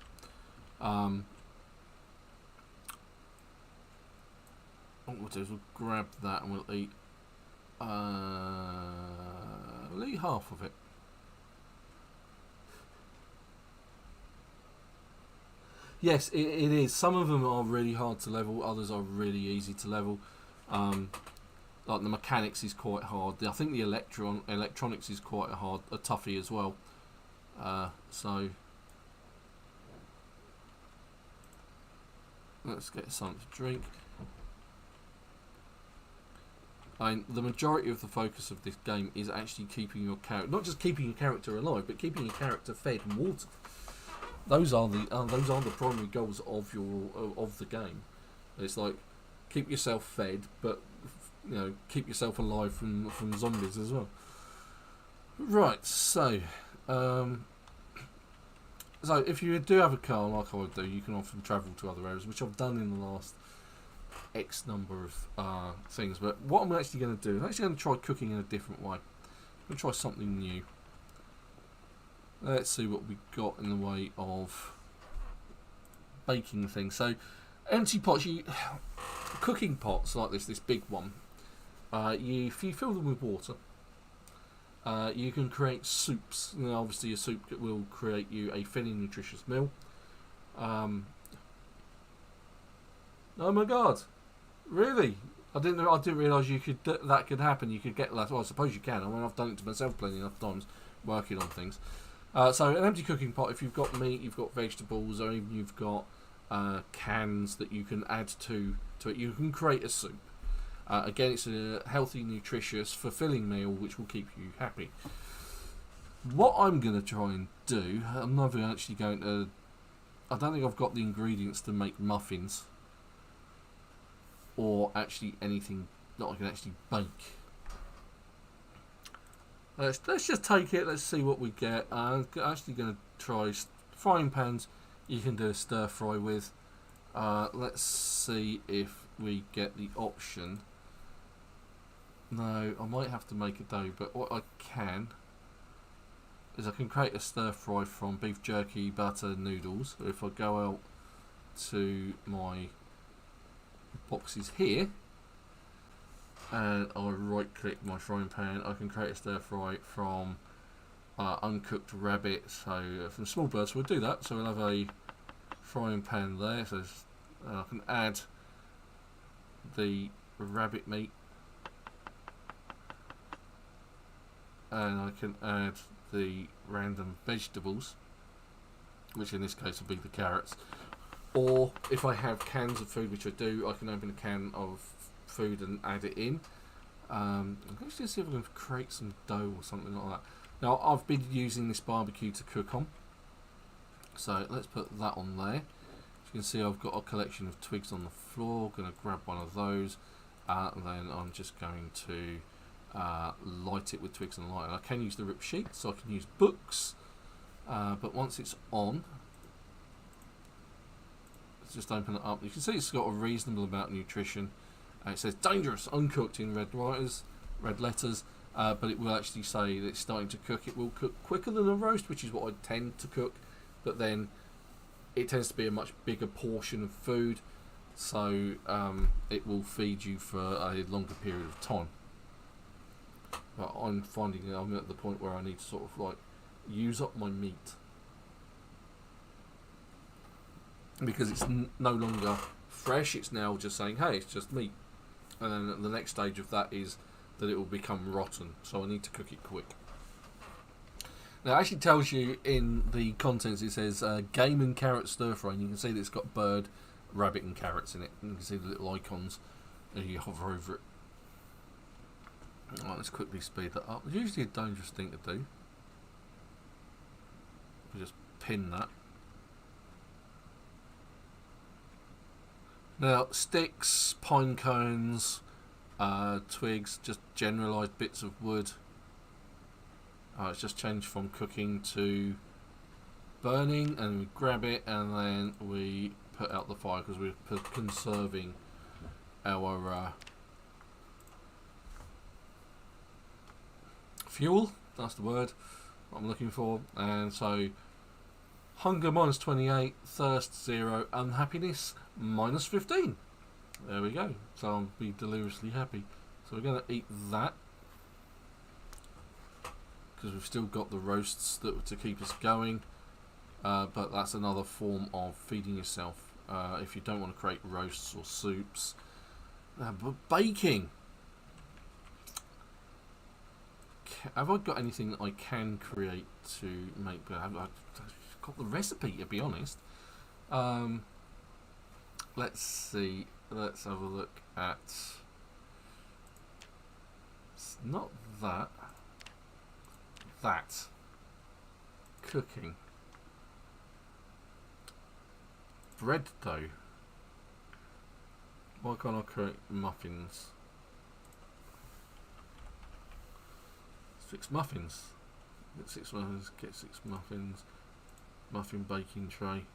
What we'll do is we'll grab that and we'll eat half of it. Yes, it is. Some of them are really hard to level, others are really easy to level. Like the mechanics is quite hard. I think the electronics is quite a toughie as well. So let's get something to drink. The majority of the focus of this game is actually keeping your character, not just keeping your character alive, but keeping your character fed and watered. Those are the primary goals of the game. It's like keep yourself fed, but you know, keep yourself alive from zombies as well. Right, so if you do have a car like I would do, you can often travel to other areas, which I've done in the last X number of things. But what I'm actually going to do, I'm actually going to try cooking in a different way. I'm going to try something new. Let's see what we got in the way of baking things. So empty pots, cooking pots like this big one. If you fill them with water, you can create soups. You know, obviously, a soup will create you a fairly nutritious meal. Oh my god! Really? I didn't realise that could happen. You could get that. Well, I suppose you can. I mean, I've done it to myself plenty enough times, working on things. So an empty cooking pot. If you've got meat, you've got vegetables, or even you've got cans that you can add to it, you can create a soup. Again, it's a healthy, nutritious, fulfilling meal which will keep you happy. What I'm going to try and do, I'm never actually going to... I don't think I've got the ingredients to make muffins. Or actually anything that I can actually bake. Let's just take it, let's see what we get. I'm actually going to try frying pans you can do a stir fry with. Let's see if we get the option. No, I might have to make a dough, but what I can is I can create a stir fry from beef jerky, butter, noodles. So if I go out to my boxes here and I right click my frying pan, I can create a stir fry from uncooked rabbit, so from small birds. So we'll do that. So we'll have a frying pan there, so I can add the rabbit meat, and I can add the random vegetables, which in this case will be the carrots. Or if I have cans of food, which I do, I can open a can of food and add it in. Let's just see if I can create some dough or something like that. Now I've been using this barbecue to cook on, so let's put that on there. As you can see, I've got a collection of twigs on the floor. I'm going to grab one of those, and then I'm just going to light it with twigs and light. I can use the rip sheet, so I can use books, but once it's on, let's just open it up. You can see it's got a reasonable amount of nutrition. It says dangerous, uncooked in red letters, but it will actually say that it's starting to cook. It will cook quicker than a roast, which is what I tend to cook, but then it tends to be a much bigger portion of food, so it will feed you for a longer period of time. But I'm finding that I'm at the point where I need to sort of like use up my meat, because it's no longer fresh. It's now just saying, hey, it's just meat, and then the next stage of that is that it will become rotten, so I need to cook it quick. Now it actually tells you in the contents, it says game and carrot stir fry, and you can see that it's got bird, rabbit and carrots in it, and you can see the little icons as you hover over it. Right, let's quickly speed that up. It's usually a dangerous thing to do. We just pin that. Now, sticks, pine cones, twigs, just generalised bits of wood. It's just changed from cooking to burning, and we grab it and then we put out the fire because we're conserving our fuel. That's the word I'm looking for. And so hunger -28, thirst 0, unhappiness -15. There we go. So I'll be deliriously happy. So we're going to eat that because we've still got the roasts to keep us going. But that's another form of feeding yourself if you don't want to create roasts or soups. But baking. Have I got anything that I can create to make? I've got the recipe, to be honest. Let's see. Let's have a look at. It's not that. That. Cooking. Bread dough. Why can't I create muffins? 6 muffins. Get 6 muffins. Get 6 muffins. Muffin baking tray.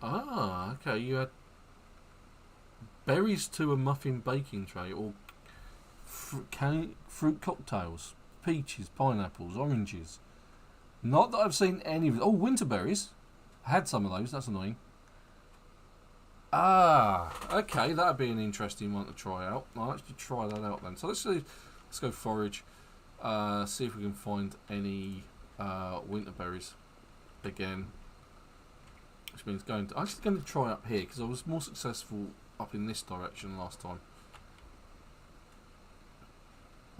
Ah, okay. You add berries to a muffin baking tray, or fruit cocktails, peaches, pineapples, oranges. Not that I've seen any of it. Oh, winter berries. I had some of those. That's annoying. Ah, okay. That'd be an interesting one to try out. I'll actually try that out then. So let's see. Let's go forage. See if we can find any winter berries again. Which means I'm actually going to try up here because I was more successful up in this direction last time.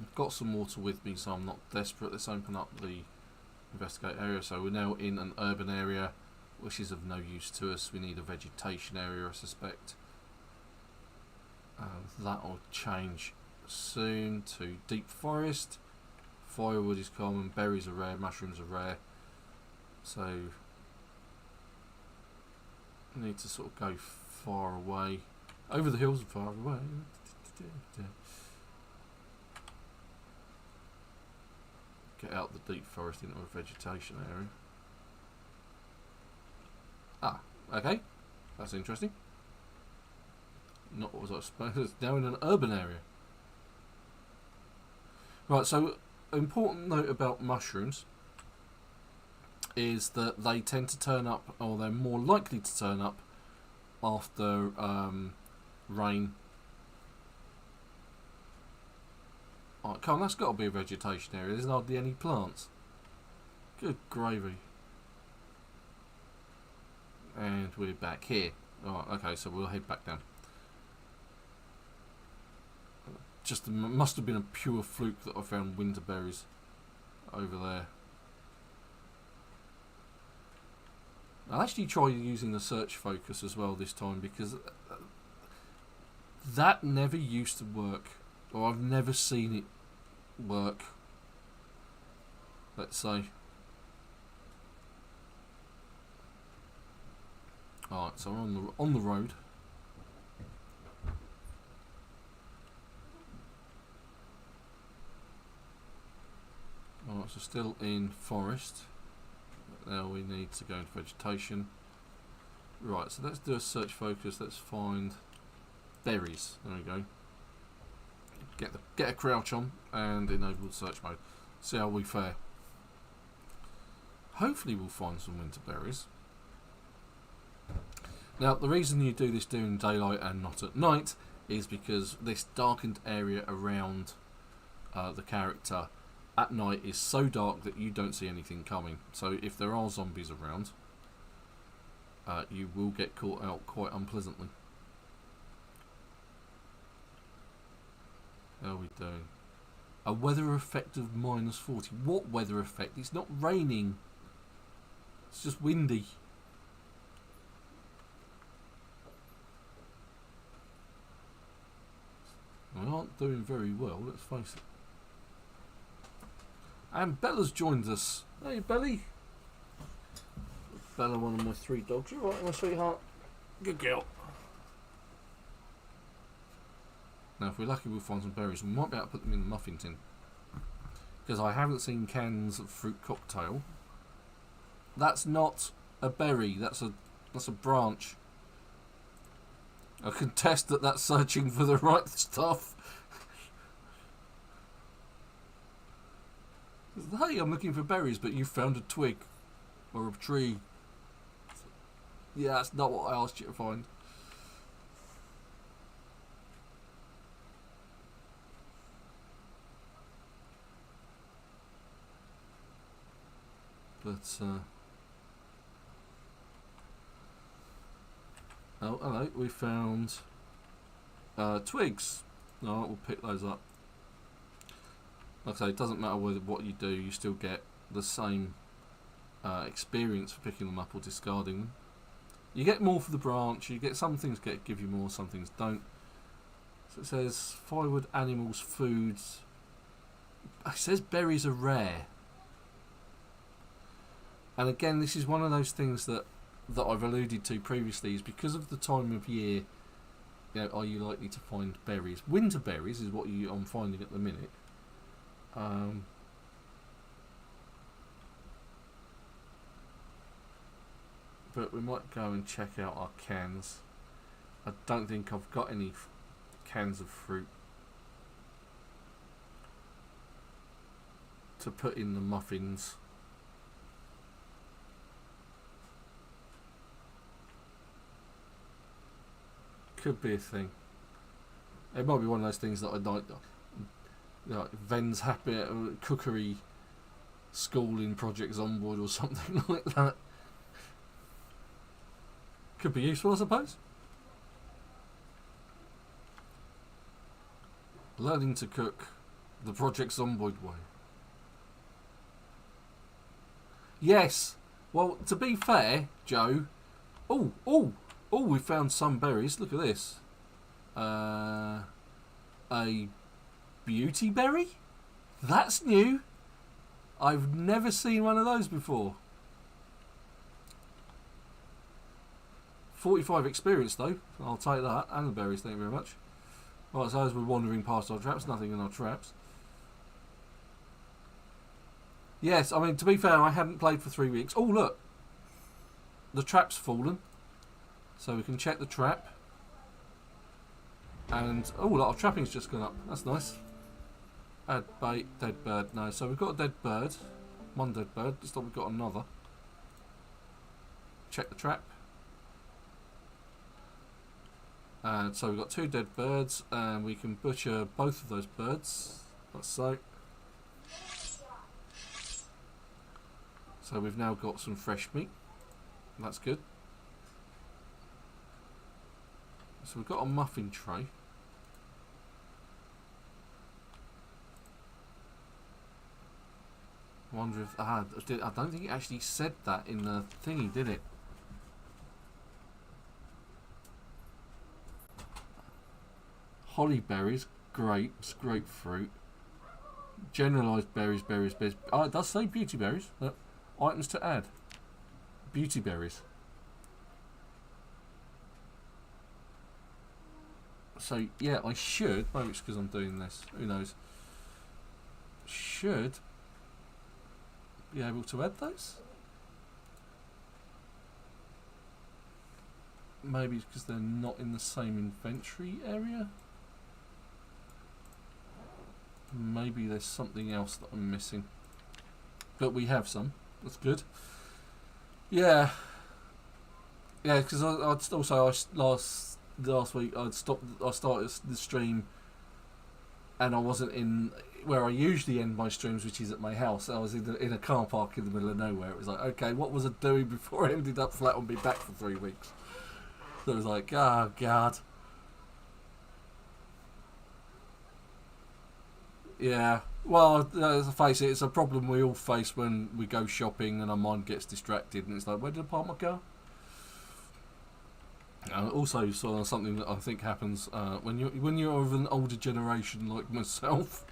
I've got some water with me, so I'm not desperate. Let's open up the investigate area. So we're now in an urban area which is of no use to us. We need a vegetation area, I suspect. That will change soon to deep forest. Firewood is common, berries are rare, mushrooms are rare. So I need to sort of go far away, over the hills and far away. Get out the deep forest into a vegetation area. Ah, okay, that's interesting. Not what was I supposed. Now in an urban area. Right, so important note about mushrooms is that they tend to turn up, or they're more likely to turn up after rain. Oh, come on, that's got to be a vegetation area. There's hardly any plants. Good gravy. And we're back here. Alright, okay, so we'll head back down. Just must have been a pure fluke that I found winter berries over there. I'll actually try using the search focus as well this time, because that never used to work, or I've never seen it work, let's say. Alright, so we're on the road. Alright, so still in forest. Now we need to go into vegetation. Right, so let's do a search focus. Let's find berries. There we go. Get a crouch on and enable the search mode. See how we fare. Hopefully we'll find some winter berries. Now the reason you do this during daylight and not at night is because this darkened area around the character at night is so dark that you don't see anything coming. So if there are zombies around, you will get caught out quite unpleasantly. How are we doing? A weather effect of -40. What weather effect? It's not raining. It's just windy. We aren't doing very well, let's face it. And Bella's joined us. Hey, Belly. Bella, one of my 3 dogs. You alright, my sweetheart? Good girl. Now, if we're lucky, we'll find some berries. We might be able to put them in the muffin tin, because I haven't seen cans of fruit cocktail. That's not a berry. That's a branch. I can test that that's searching for the right stuff. Hey, I'm looking for berries, but you found a twig or a tree. Yeah, that's not what I asked you to find. But oh, hello, we found twigs. Alright, we'll pick those up. Like I say, it doesn't matter what you do, you still get the same experience for picking them up or discarding them. You get more for the branch. You get some things give you more, some things don't. So it says firewood, animals, foods. It says berries are rare. And again, this is one of those things that I've alluded to previously, is because of the time of year. You know, are you likely to find berries? Winter berries is what I'm finding at the minute. But we might go and check out our cans. I don't think I've got any cans of fruit to put in the muffins. Could be a thing. It might be one of those things that I like Ven's Happy Cookery School in Project Zomboid or something like that. Could be useful, I suppose. Learning to cook the Project Zomboid way. Yes, Well, to be fair, Joe. Oh, we found some berries. Look at this. A beauty berry? That's new. I've never seen one of those before. 45 experience though. I'll take that. And the berries, thank you very much. Right, so as we're wandering past our traps, nothing in our traps. Yes, I mean, to be fair, I hadn't played for 3 weeks. Oh, look. The trap's fallen. So we can check the trap. And, oh, look, our trapping's just gone up. That's nice. Add bait, dead bird. No, so we've got a dead bird. One dead bird. Looks like we've got another. Check the trap. And so we've got 2 dead birds. And we can butcher both of those birds. That's so. So we've now got some fresh meat. That's good. So we've got a muffin tray. I wonder if... I don't think it actually said that in the thingy, did it? Holly berries, grapes, grapefruit. Generalised berries. Oh, it does say beauty berries. Look. Items to add. Beauty berries. So, yeah, I should, maybe it's because I'm doing this, who knows, should be able to add those. Maybe it's because they're not in the same inventory area. Maybe there's something else that I'm missing. But we have some. That's good. Yeah. Yeah, because last week I started the stream and I wasn't in where I usually end my streams, which is at my house. I was in a car park in the middle of nowhere. It was like, okay, what was I doing before I ended up flat on my back for 3 weeks? So it was like, oh God. Yeah. Well, let's face it, it's a problem we all face when we go shopping and our mind gets distracted and it's like, where did I park my car? Also, something that I think happens when you're of an older generation like myself.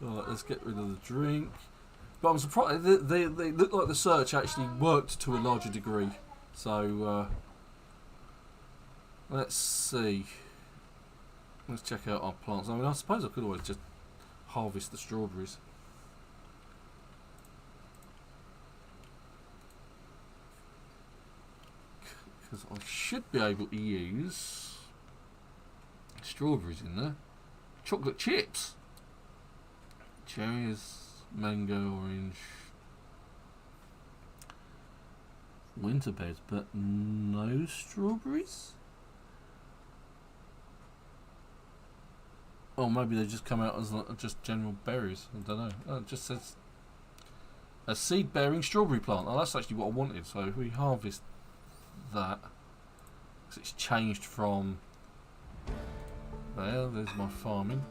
Right, let's get rid of the drink. But I'm surprised they look like the search actually worked to a larger degree. So let's see. Let's check out our plants. I mean, I suppose I could always just harvest the strawberries. Because I should be able to use strawberries in there. Chocolate chips. Cherries, mango, orange. Winter berries, but no strawberries? Or maybe they just come out as just general berries. I don't know. Oh, it just says a seed-bearing strawberry plant. Oh, that's actually what I wanted. So if we harvest that, because it's changed from there. There's my farming,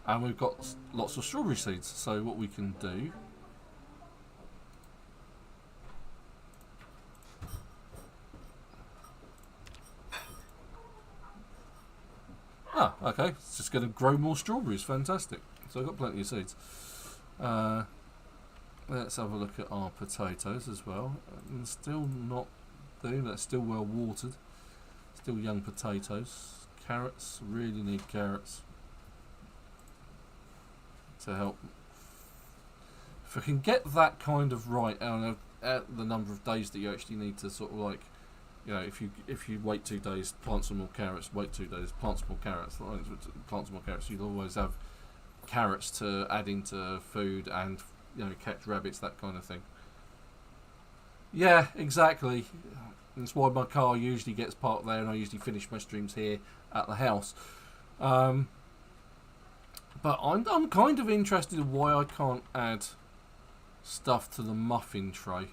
and we've got lots of strawberry seeds. So what we can do. Ah, okay. It's just going to grow more strawberries. Fantastic. So I've got plenty of seeds. Let's have a look at our potatoes as well. And still not doing that. Still well watered. Still young potatoes. Carrots. Really need carrots to help. If I can get that kind of right, at the number of days that you actually need to sort of like. You know, if you wait 2 days, plant some more carrots. Wait 2 days, plant some more carrots. Plant some more carrots. You'll always have carrots to add into food, and catch rabbits, that kind of thing. Yeah, exactly. That's why my car usually gets parked there, and I usually finish my streams here at the house. But I'm kind of interested in why I can't add stuff to the muffin tray.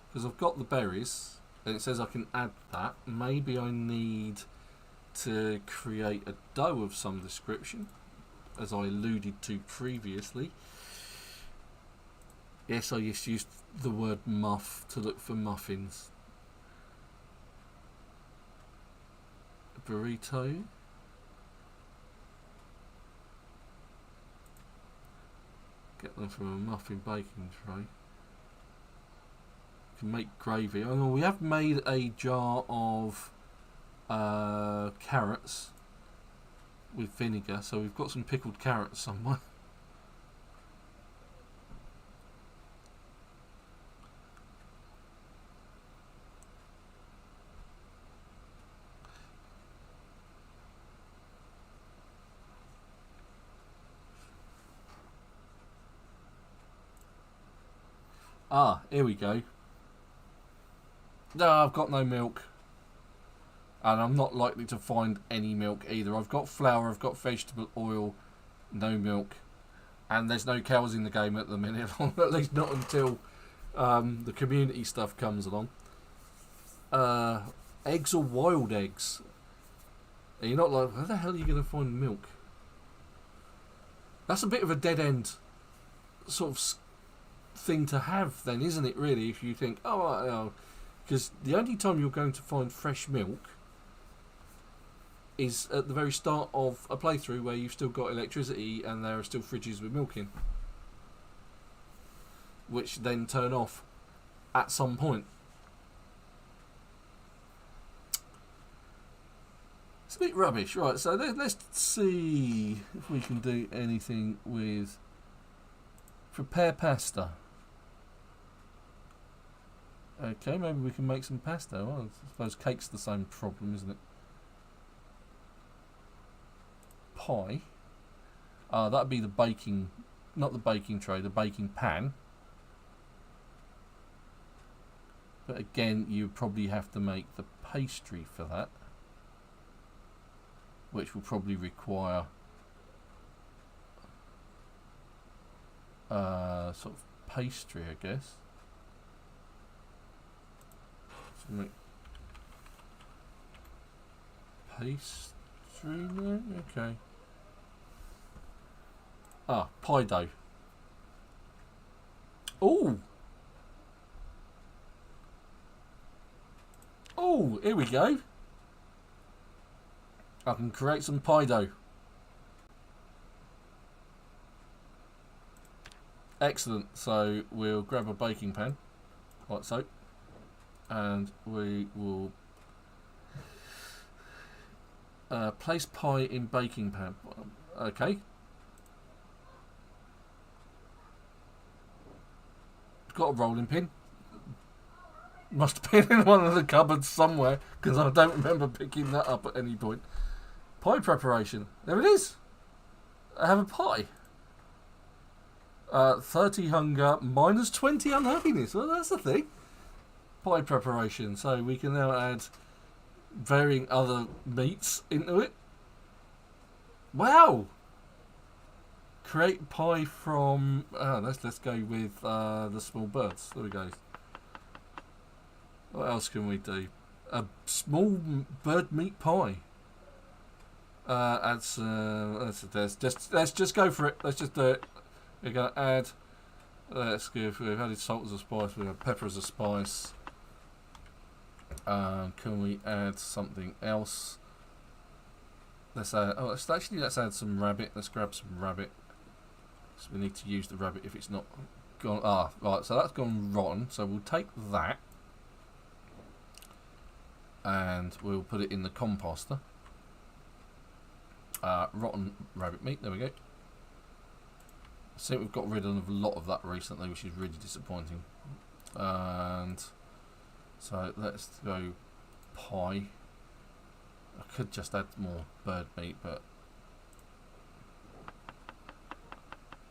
Because I've got the berries, and it says I can add that. Maybe I need to create a dough of some description. as I alluded to previously. Yes, I just used the word muff to look for muffins. Burrito. Get them from a muffin baking tray. Can make gravy. Oh no, we have made a jar of carrots with vinegar, so we've got some pickled carrots somewhere. Ah, here we go. No, I've got no milk. And I'm not likely to find any milk either. I've got flour, I've got vegetable oil, no milk. And there's no cows in the game at the minute, at least not until the community stuff comes along. Eggs or wild eggs? And you're not like, where the hell are you going to find milk? That's a bit of a dead end sort of thing to have then, isn't it, really, if you think, oh, because the only time you're going to find fresh milk is at the very start of a playthrough where you've still got electricity and there are still fridges with milk in, which then turn off at some point. It's a bit rubbish. Right, so let's see if we can do anything with prepare pasta. Okay, maybe we can make some pasta. Well, I suppose cake's the same problem, isn't it? Pie. That'd be the baking, not the baking tray, the baking pan. But again, you probably have to make the pastry for that, which will probably require sort of pastry, I guess. So make pastry, no? Okay. Pie dough. Oh! Oh, here we go. I can create some pie dough. Excellent. So we'll grab a baking pan, like so, and we will place pie in baking pan. Okay. Got a rolling pin. Must have been in one of the cupboards somewhere, because I don't remember picking that up at any point. Pie preparation. There it is. I have a pie. 30 hunger, minus 20 unhappiness. Well, that's the thing. Pie preparation. So we can now add varying other meats into it. Wow. Create pie from... let's go with the small birds. There we go. What else can we do? A small bird meat pie. Let's just go for it. Let's just do it. We're going to add... let's go. We've added salt as a spice. We've got pepper as a spice. Can we add something else? Let's add... let's add some rabbit. Let's grab some rabbit. So we need to use the rabbit if it's not gone... right. So that's gone rotten. So we'll take that. And we'll put it in the composter. Rotten rabbit meat, there we go. I think we've got rid of a lot of that recently, which is really disappointing. And so let's go pie. I could just add more bird meat, but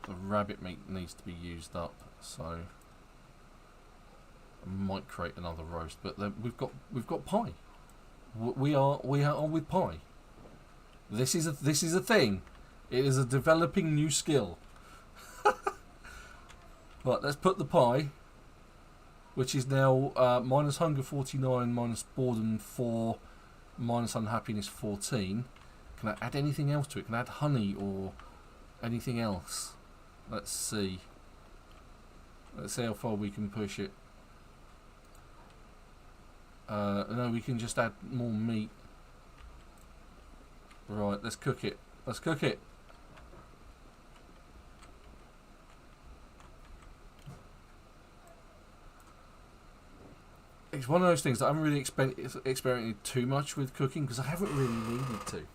the rabbit meat needs to be used up, so I might create another roast. But then we've got pie. We are with pie. This is a thing. It is a developing new skill. Right, let's put the pie, which is now minus hunger 49, minus boredom 4, minus unhappiness 14. Can I add anything else to it? Can I add honey or Anything else? Let's see. Let's see how far we can push it. No, we can just add more meat. Right, let's cook it. Let's cook it. It's one of those things that I haven't really experimented too much with cooking because I haven't really needed to.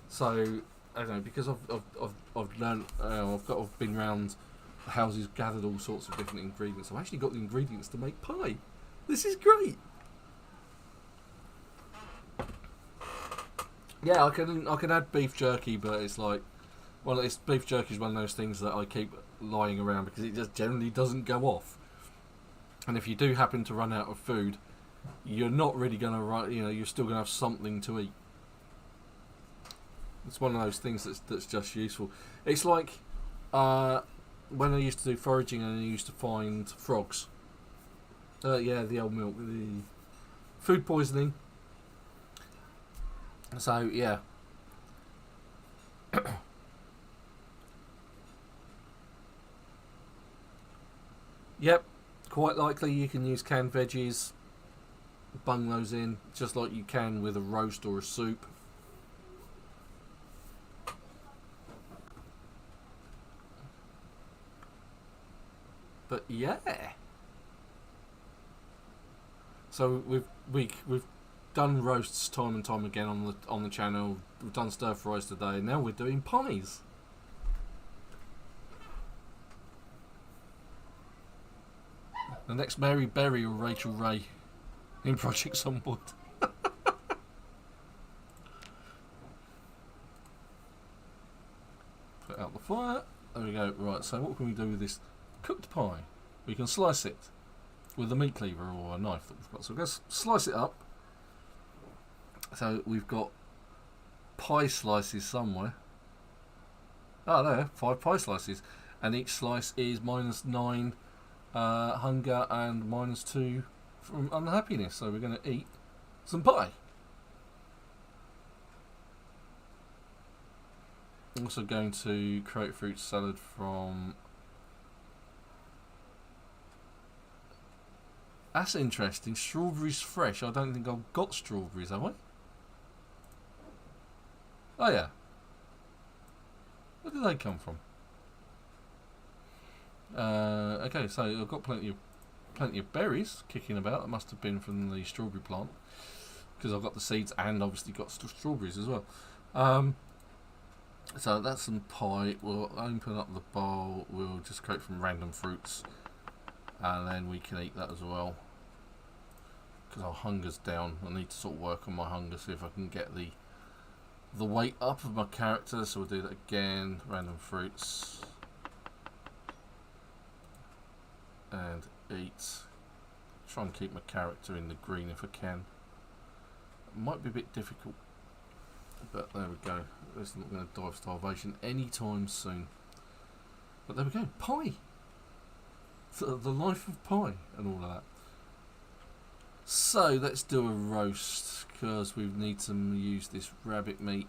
So I don't know, because I've learned, I've been around houses, gathered all sorts of different ingredients. I've actually got the ingredients to make pie. This is great. Yeah, I can add beef jerky, but it's like, well, beef jerky is one of those things that I keep lying around because it just generally doesn't go off. And if you do happen to run out of food, you're not really going to, you're still going to have something to eat. It's one of those things that's just useful. It's like when I used to do foraging and I used to find frogs. Yeah, the old milk, the food poisoning. So yeah. Yep. Quite likely you can use canned veggies, bung those in, just like you can with a roast or a soup. But yeah. So we've done roasts time and time again on the channel. We've done stir fries today. Now we're doing pies. The next Mary Berry or Rachel Ray in Project Zomboid. Put out the fire. There we go. Right, so what can we do with this cooked pie? We can slice it with a meat cleaver or a knife that we've got. So we're going to slice it up. So we've got pie slices somewhere. Oh, there, 5 pie slices. And each slice is -9 hunger and -2 from unhappiness. So we're going to eat some pie. I'm also going to create fruit salad from... That's interesting. Strawberries fresh. I don't think I've got strawberries, have I? Oh yeah. Where did they come from? Okay, so I've got plenty of berries kicking about. That must have been from the strawberry plant because I've got the seeds and obviously got strawberries as well. So that's some pie. We'll open up the bowl. We'll just create from random fruits, and then we can eat that as well. Because our hunger's down. I need to sort of work on my hunger, see if I can get the weight up of my character. So we'll do that again. Random fruits. And eat. Try and keep my character in the green if I can. It might be a bit difficult, but there we go. It's not going to die of starvation anytime soon. But there we go. Pie. The life of pie and all of that. So let's do a roast because we need to use this rabbit meat.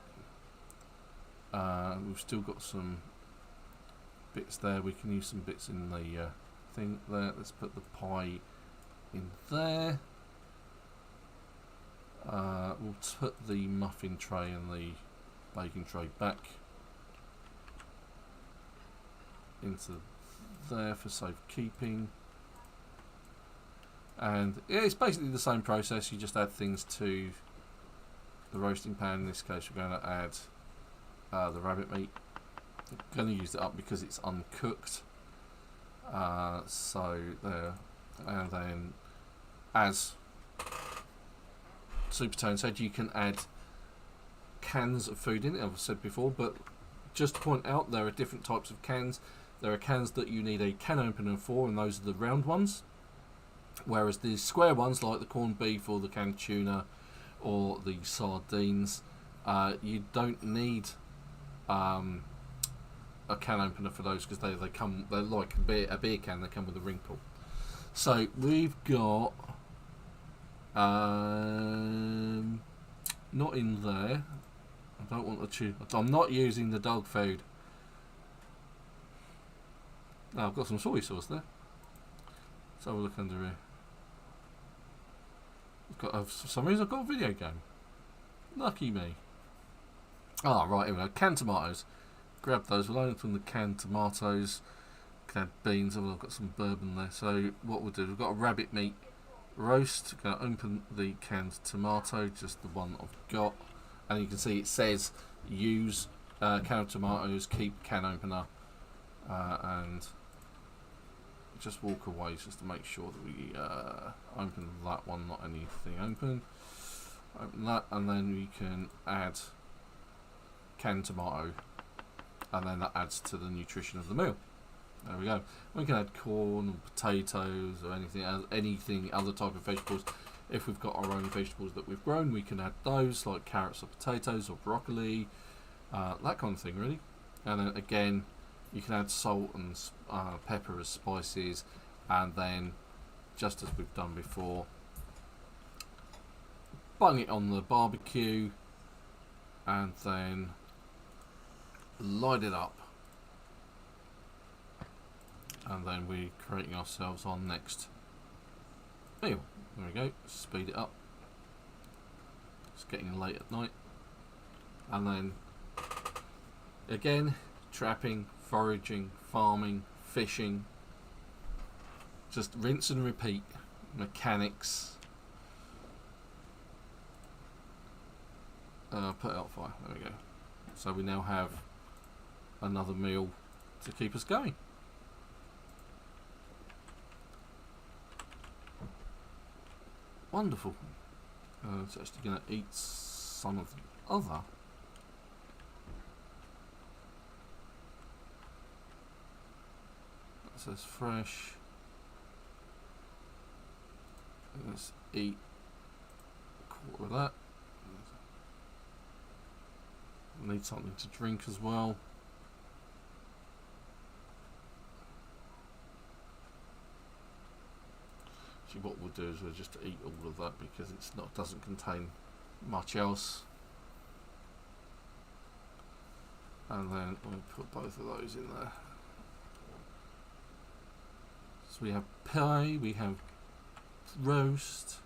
We've still got some bits there. We can use some bits in the thing there. Let's put the pie in there. We'll put the muffin tray and the baking tray back into there for safekeeping. And yeah, it's basically the same process. You just add things to the roasting pan. In this case, we're going to add the rabbit meat. I'm going to use it up because it's uncooked. So there, and then as Supertone said, you can add cans of food in it. I've said before, but just to point out, there are different types of cans. There are cans that you need a can opener for, and those are the round ones. Whereas the square ones, like the corned beef or the canned tuna or the sardines, you don't need a can opener for those because they're like a beer can. They come with a ring pull. So we've got not in there. I don't want the tuna. I'm not using the dog food. Now I've got some soy sauce there. Let's have a look under here. For some reason I've got a video game. Lucky me. Ah, right, here we go. Canned tomatoes. Grab those. We'll open the canned tomatoes. Canned beans. Oh, I've got some bourbon there. So what we'll do, we've got a rabbit meat roast. Going to open the canned tomato, just the one I've got. And you can see it says use canned tomatoes, keep can opener. And just walk away just to make sure that we open that one, not anything open. Open that, and then we can add canned tomato, and then that adds to the nutrition of the meal. There we go. We can add corn or potatoes or anything other type of vegetables. If we've got our own vegetables that we've grown, we can add those, like carrots or potatoes or broccoli, that kind of thing really. And then again, you can add salt and pepper as spices, and then just as we've done before, bung it on the barbecue and then light it up, and then we're creating ourselves our next meal. There we go. Speed it up. It's getting late at night. And then again, trapping, foraging, farming, fishing, just rinse and repeat. Mechanics. Put out fire. There we go. So we now have another meal to keep us going. Wonderful. It's actually going to eat some of the other. That says fresh. Let's eat a quarter of that. We need something to drink as well. Actually, what we'll do is we'll just eat all of that because it's not doesn't contain much else. And then we'll put both of those in there. So we have pie, we have roast.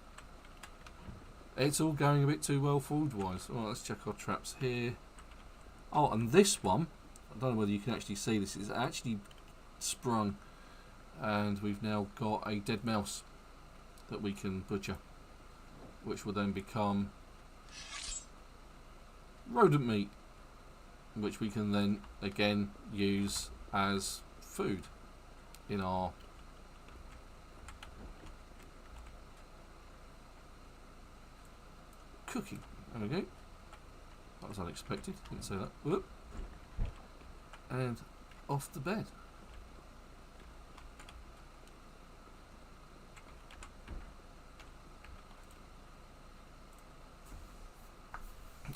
It's all going a bit too well food wise. Well, let's check our traps here. Oh, and this one, I don't know whether you can actually see this, it's actually sprung, and we've now got a dead mouse that we can butcher, which will then become rodent meat, which we can then again use as food in our cooking. There we go. That was unexpected, didn't say that. Whoop. And off to bed.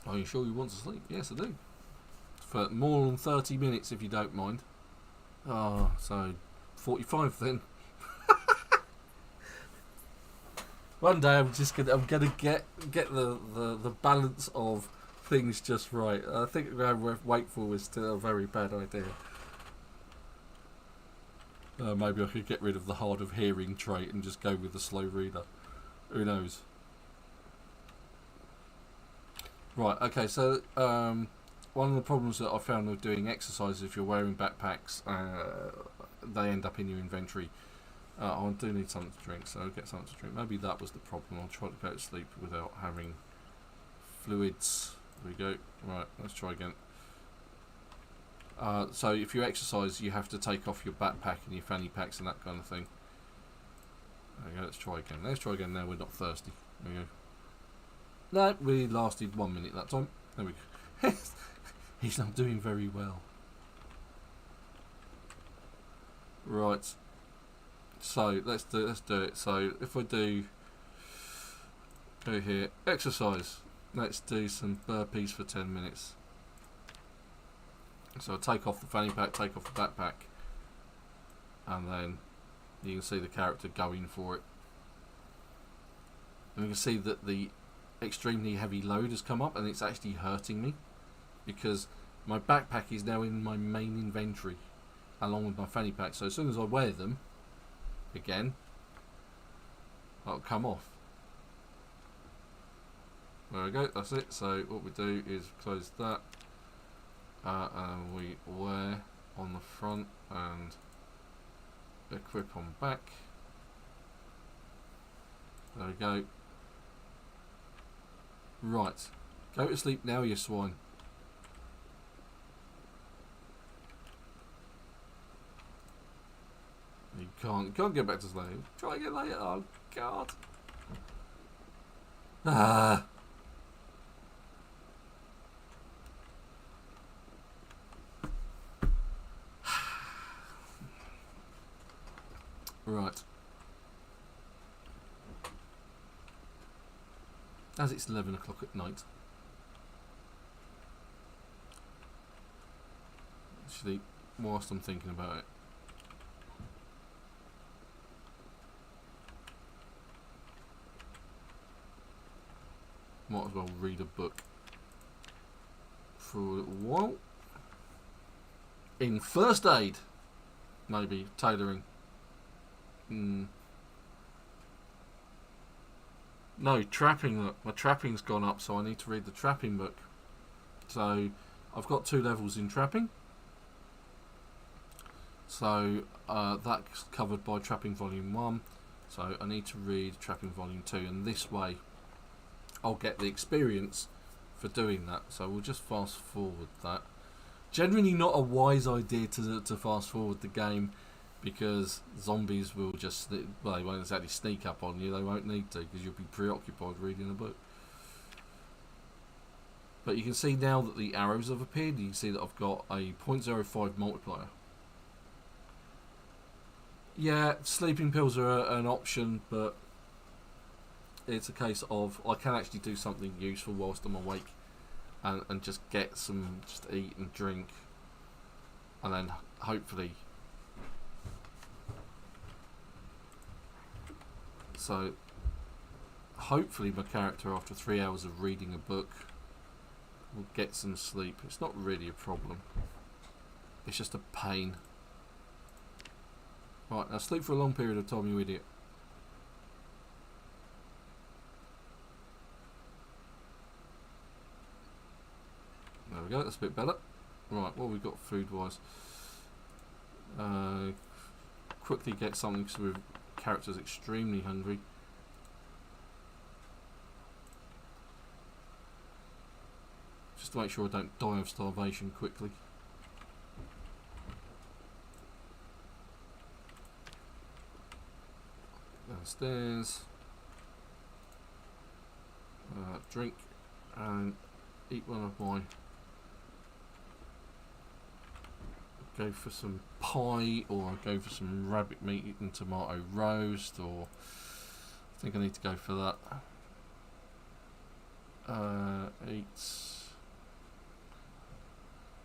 Are you sure you want to sleep? Yes, I do. For more than 30 minutes, if you don't mind. Ah, so 45 then. One day I'm gonna get the balance of things just right. I think wakeful is still a very bad idea. Maybe I could get rid of the hard of hearing trait and just go with the slow reader. Who knows? Right, okay, so one of the problems that I found with doing exercise, if you're wearing backpacks, they end up in your inventory. I do need something to drink, so I'll get something to drink. Maybe that was the problem. I'll try to go to sleep without having fluids. There we go. Right, let's try again. So if you exercise, you have to take off your backpack and your fanny packs and that kind of thing. There we go, let's try again. Let's try again now we're not thirsty. There we go. No, we lasted 1 minute that time. There we go. He's not doing very well. Right. So let's do it. So if I do go here, exercise. Let's do some burpees for 10 minutes. So I'll take off the fanny pack, take off the backpack, and then you can see the character going for it. And you can see that the extremely heavy load has come up, and it's actually hurting me because my backpack is now in my main inventory. along with my fanny pack. So as soon as I wear them again, that'll come off. There we go, that's it. So what we do is close that, and we wear on the front and equip on back. There we go. Right, go to sleep now, you swine. You can't get back to sleep. Try again later. Oh God. Ah. Right. As it's 11 o'clock at night. Actually, whilst I'm thinking about it, might as well read a book for a little while. In first aid, maybe tailoring. No, trapping. Look, my trapping's gone up, so I need to read the trapping book. So I've got 2 levels in trapping. So that's covered by Trapping Volume 1. So I need to read Trapping Volume 2, and this way I'll get the experience for doing that. So we'll just fast forward that. Generally not a wise idea to fast forward the game, because zombies will just, well, they won't exactly sneak up on you. They won't need to, because you'll be preoccupied reading a book. But you can see now that the arrows have appeared. You can see that I've got a 0.05 multiplier. Yeah, sleeping pills are an option, but it's a case of I can actually do something useful whilst I'm awake, and just get some, just eat and drink, and then hopefully. So hopefully my character, after 3 hours of reading a book, will get some sleep. It's not really a problem. It's just a pain. Right, now sleep for a long period of time, you idiot. There we go, that's a bit better. Right, what have we got food-wise? Quickly get something, because we're character's extremely hungry. Just to make sure I don't die of starvation quickly. Downstairs. Drink and eat one of my. Go for some pie, or I'll go for some rabbit meat and tomato roast, or I think I need to go for that.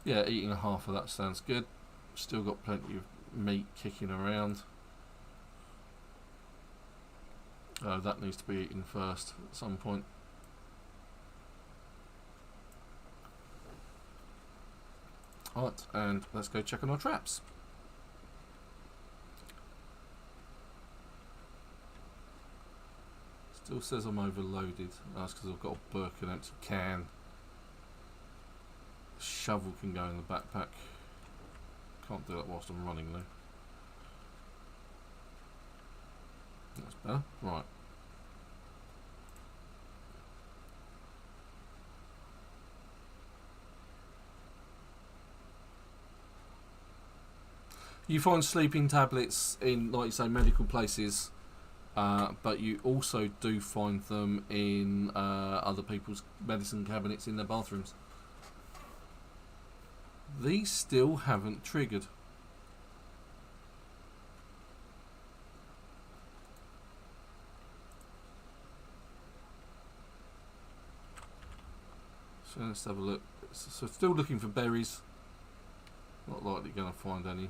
Eating a half of that sounds good. Still got plenty of meat kicking around. That needs to be eaten first at some point. Alright, and let's go check on our traps. Still says I'm overloaded. That's because I've got a book, an empty can. A shovel can go in the backpack. Can't do that whilst I'm running though. That's better. Right. You find sleeping tablets in, like you say, medical places, but you also do find them in other people's medicine cabinets in their bathrooms. These still haven't triggered. So let's have a look. So still looking for berries. Not likely going to find any.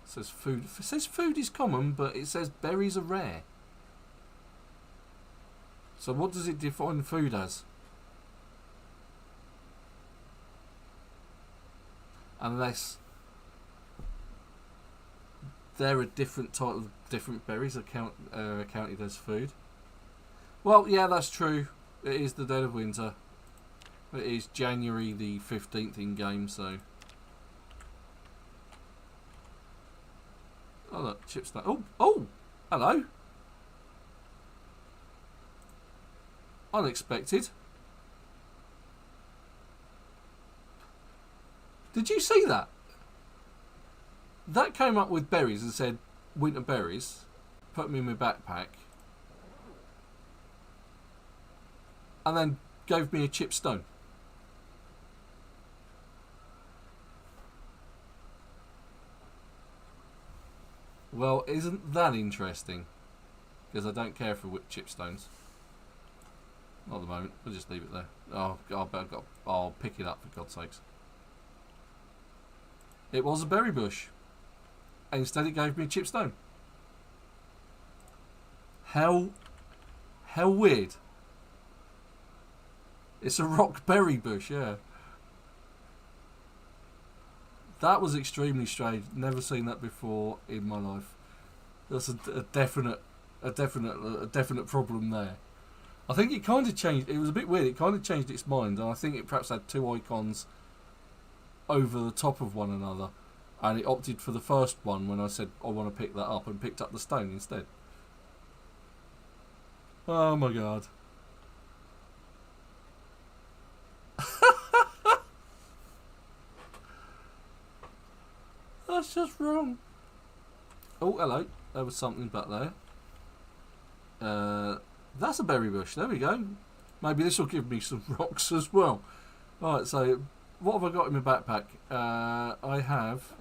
It says food. It says food is common, but it says berries are rare. So what does it define food as? Unless there a different type of different berries are counted as food? Well, yeah, that's true. It is the dead of winter. It is January the 15th in game, so. Oh look, chipstone. Oh, hello. Unexpected. Did you see that? That came up with berries and said winter berries. Put them in my backpack. And then gave me a chip stone. Well, isn't that interesting? Because I don't care for chip stones. Not at the moment. We'll just leave it there. Oh, I'll pick it up for God's sakes. It was a berry bush. And instead it gave me a chip stone. How weird. It's a rock berry bush, yeah. That was extremely strange. Never seen that before in my life. That's a definite problem there. I think it kind of changed. It was a bit weird. It kind of changed its mind, and I think it perhaps had two icons over the top of one another, and it opted for the first one when I said I want to pick that up, and picked up the stone instead. Oh my god. That's just wrong. Oh, hello. There was something back there. That's a berry bush. There we go. Maybe this will give me some rocks as well. Right, so what have I got in my backpack? I have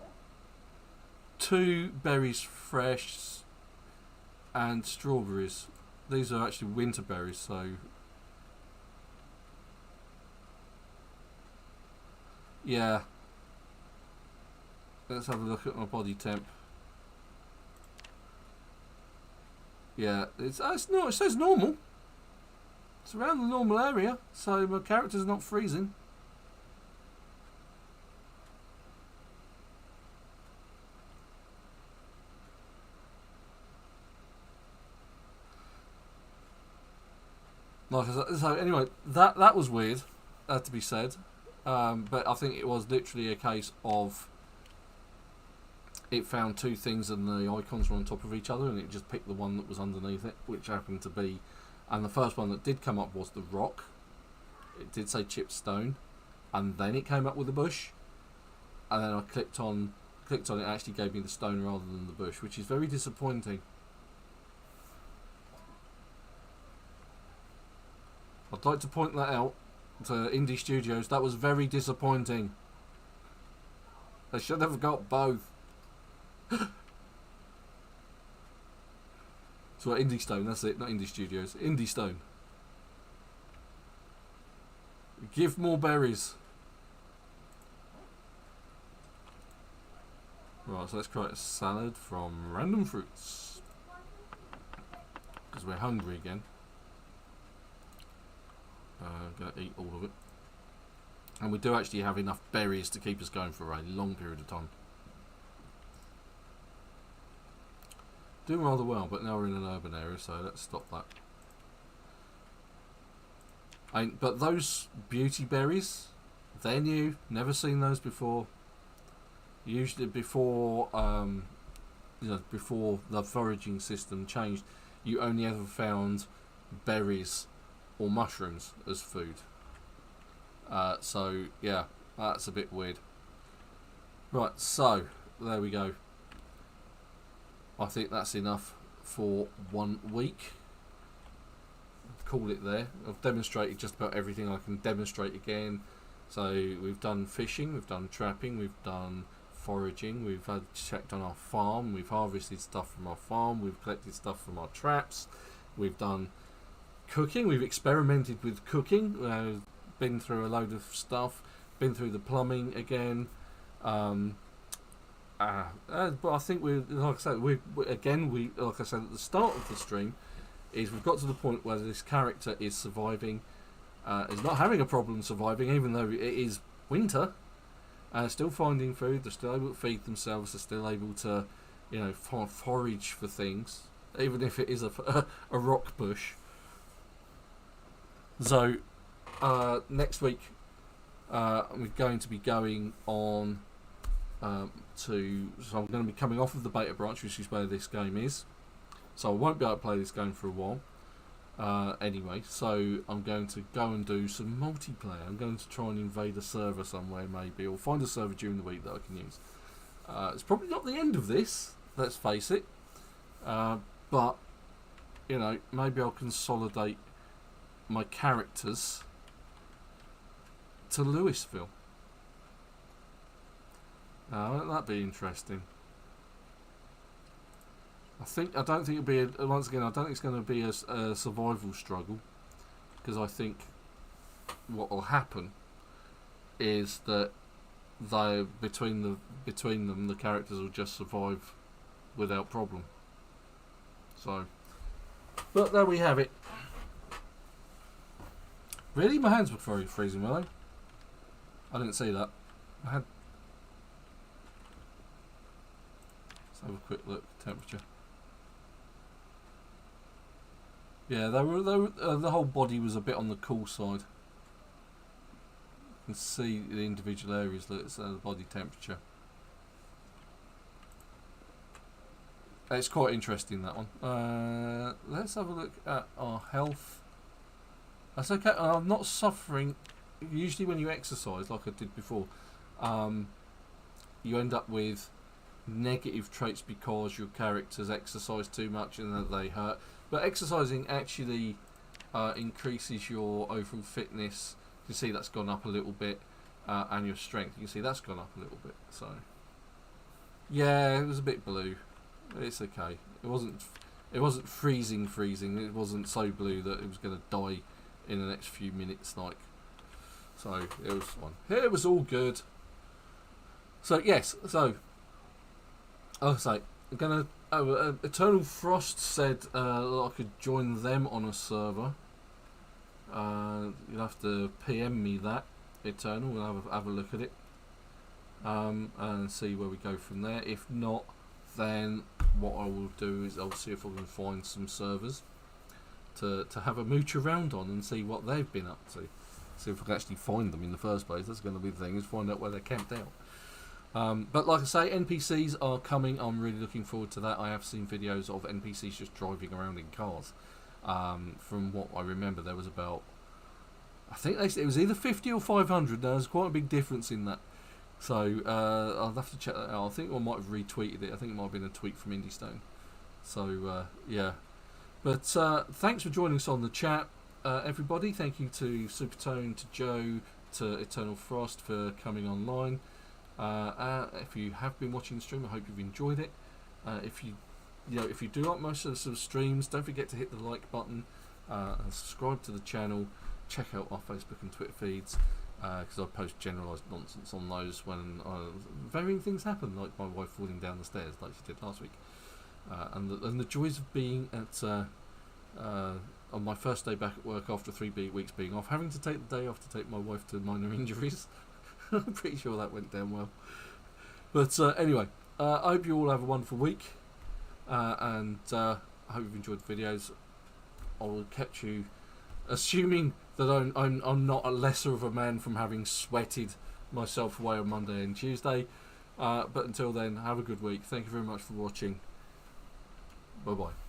2 berries fresh and strawberries. These are actually winter berries, so yeah. Let's have a look at my body temp. Yeah, it says normal. It's around the normal area, so my character's not freezing. So anyway, that was weird, to be said. But I think it was literally a case of it found 2 things and the icons were on top of each other, and it just picked the one that was underneath it, which happened to be, and the first one that did come up was the rock. It did say chip stone, and then it came up with the bush, and then I clicked on it, it actually gave me the stone rather than the bush, which is very disappointing. I'd like to point that out to Indie Studios. That was very disappointing. They should have got both. So Indie Stone, that's it, not Indie Studios. Indie Stone. Give more berries. Right, so let's create a salad from random fruits. Because we're hungry again. I'm going to eat all of it. And we do actually have enough berries to keep us going for a long period of time. Doing rather well, but now we're in an urban area, so let's stop that. But those beauty berries, they're new. Never seen those before. Usually before, before the foraging system changed, you only ever found berries or mushrooms as food. So yeah, that's a bit weird. Right, so there we go. I think that's enough for 1 week. Call it there. I've demonstrated just about everything I can demonstrate again. So we've done fishing, we've done trapping, we've done foraging, we've checked on our farm, we've harvested stuff from our farm, we've collected stuff from our traps, we've done cooking, we've experimented with cooking, been through a load of stuff, been through the plumbing again. But I think like I said, like I said at the start of the stream, is we've got to the point where this character is surviving, is not having a problem surviving, even though it is winter. Still finding food, they're still able to feed themselves, they're still able to you know, forage for things, even if it is a rock bush. So next week we're going to be going on so I'm going to be coming off of the beta branch, which is where this game is. So I won't be able to play this game for a while. Anyway, so I'm going to go and do some multiplayer. I'm going to try and invade a server somewhere, maybe, or find a server during the week that I can use. It's probably not the end of this, let's face it. But, you know, maybe I'll consolidate my characters to Louisville. Won't that be interesting? I don't think it'll be once again. I don't think it's going to be a survival struggle, because I think what will happen is that between them the characters will just survive without problem. So, but there we have it. Really, my hands were very freezing, were they? I didn't see that. I had. Let's have a quick look. Temperature. Yeah, the whole body was a bit on the cool side. You can see the individual areas, the body temperature. It's quite interesting, that one. Let's have a look at our health. That's okay. I'm not suffering. Usually when you exercise, like I did before, you end up with negative traits because your characters exercise too much and that they hurt. But exercising actually increases your overall fitness. You can see that's gone up a little bit, and your strength. You can see that's gone up a little bit. So, yeah, it was a bit blue. It's okay. It wasn't freezing. It wasn't so blue that it was going to die in the next few minutes. Like, so it was fun. It was all good. So yes. So I'll say I'm gonna. Eternal Frost said that I could join them on a server. You'll have to PM me that, Eternal. We'll have a look at it and see where we go from there. If not, then what I will do is I'll see if I can find some servers to have a mooch around on and see what they've been up to. See if I can actually find them in the first place. That's going to be the thing, is find out where they're camped out. But like I say, NPCs are coming. I'm really looking forward to that. I have seen videos of NPCs just driving around in cars. From what I remember, there was about, I think it was either 50 or 500. There's quite a big difference in that. So I'll have to check that out. I think I might have retweeted it. I think it might have been a tweet from IndieStone. So yeah. But thanks for joining us on the chat, everybody. Thank you to Supertone, to Joe, to Eternal Frost for coming online. If you have been watching the stream, I hope you've enjoyed it. If you do like most of the streams, don't forget to hit the like button and subscribe to the channel. Check out our Facebook and Twitter feeds, because I post generalised nonsense on those when varying things happen, like my wife falling down the stairs like she did last week, and the joys of being at on my first day back at work after 3 weeks being off, having to take the day off to take my wife to minor injuries. I'm pretty sure that went down well. But anyway, I hope you all have a wonderful week, and I hope you've enjoyed the videos. I will catch you, assuming that I'm not a lesser of a man from having sweated myself away on Monday and Tuesday. But until then, have a good week. Thank you very much for watching. Bye bye.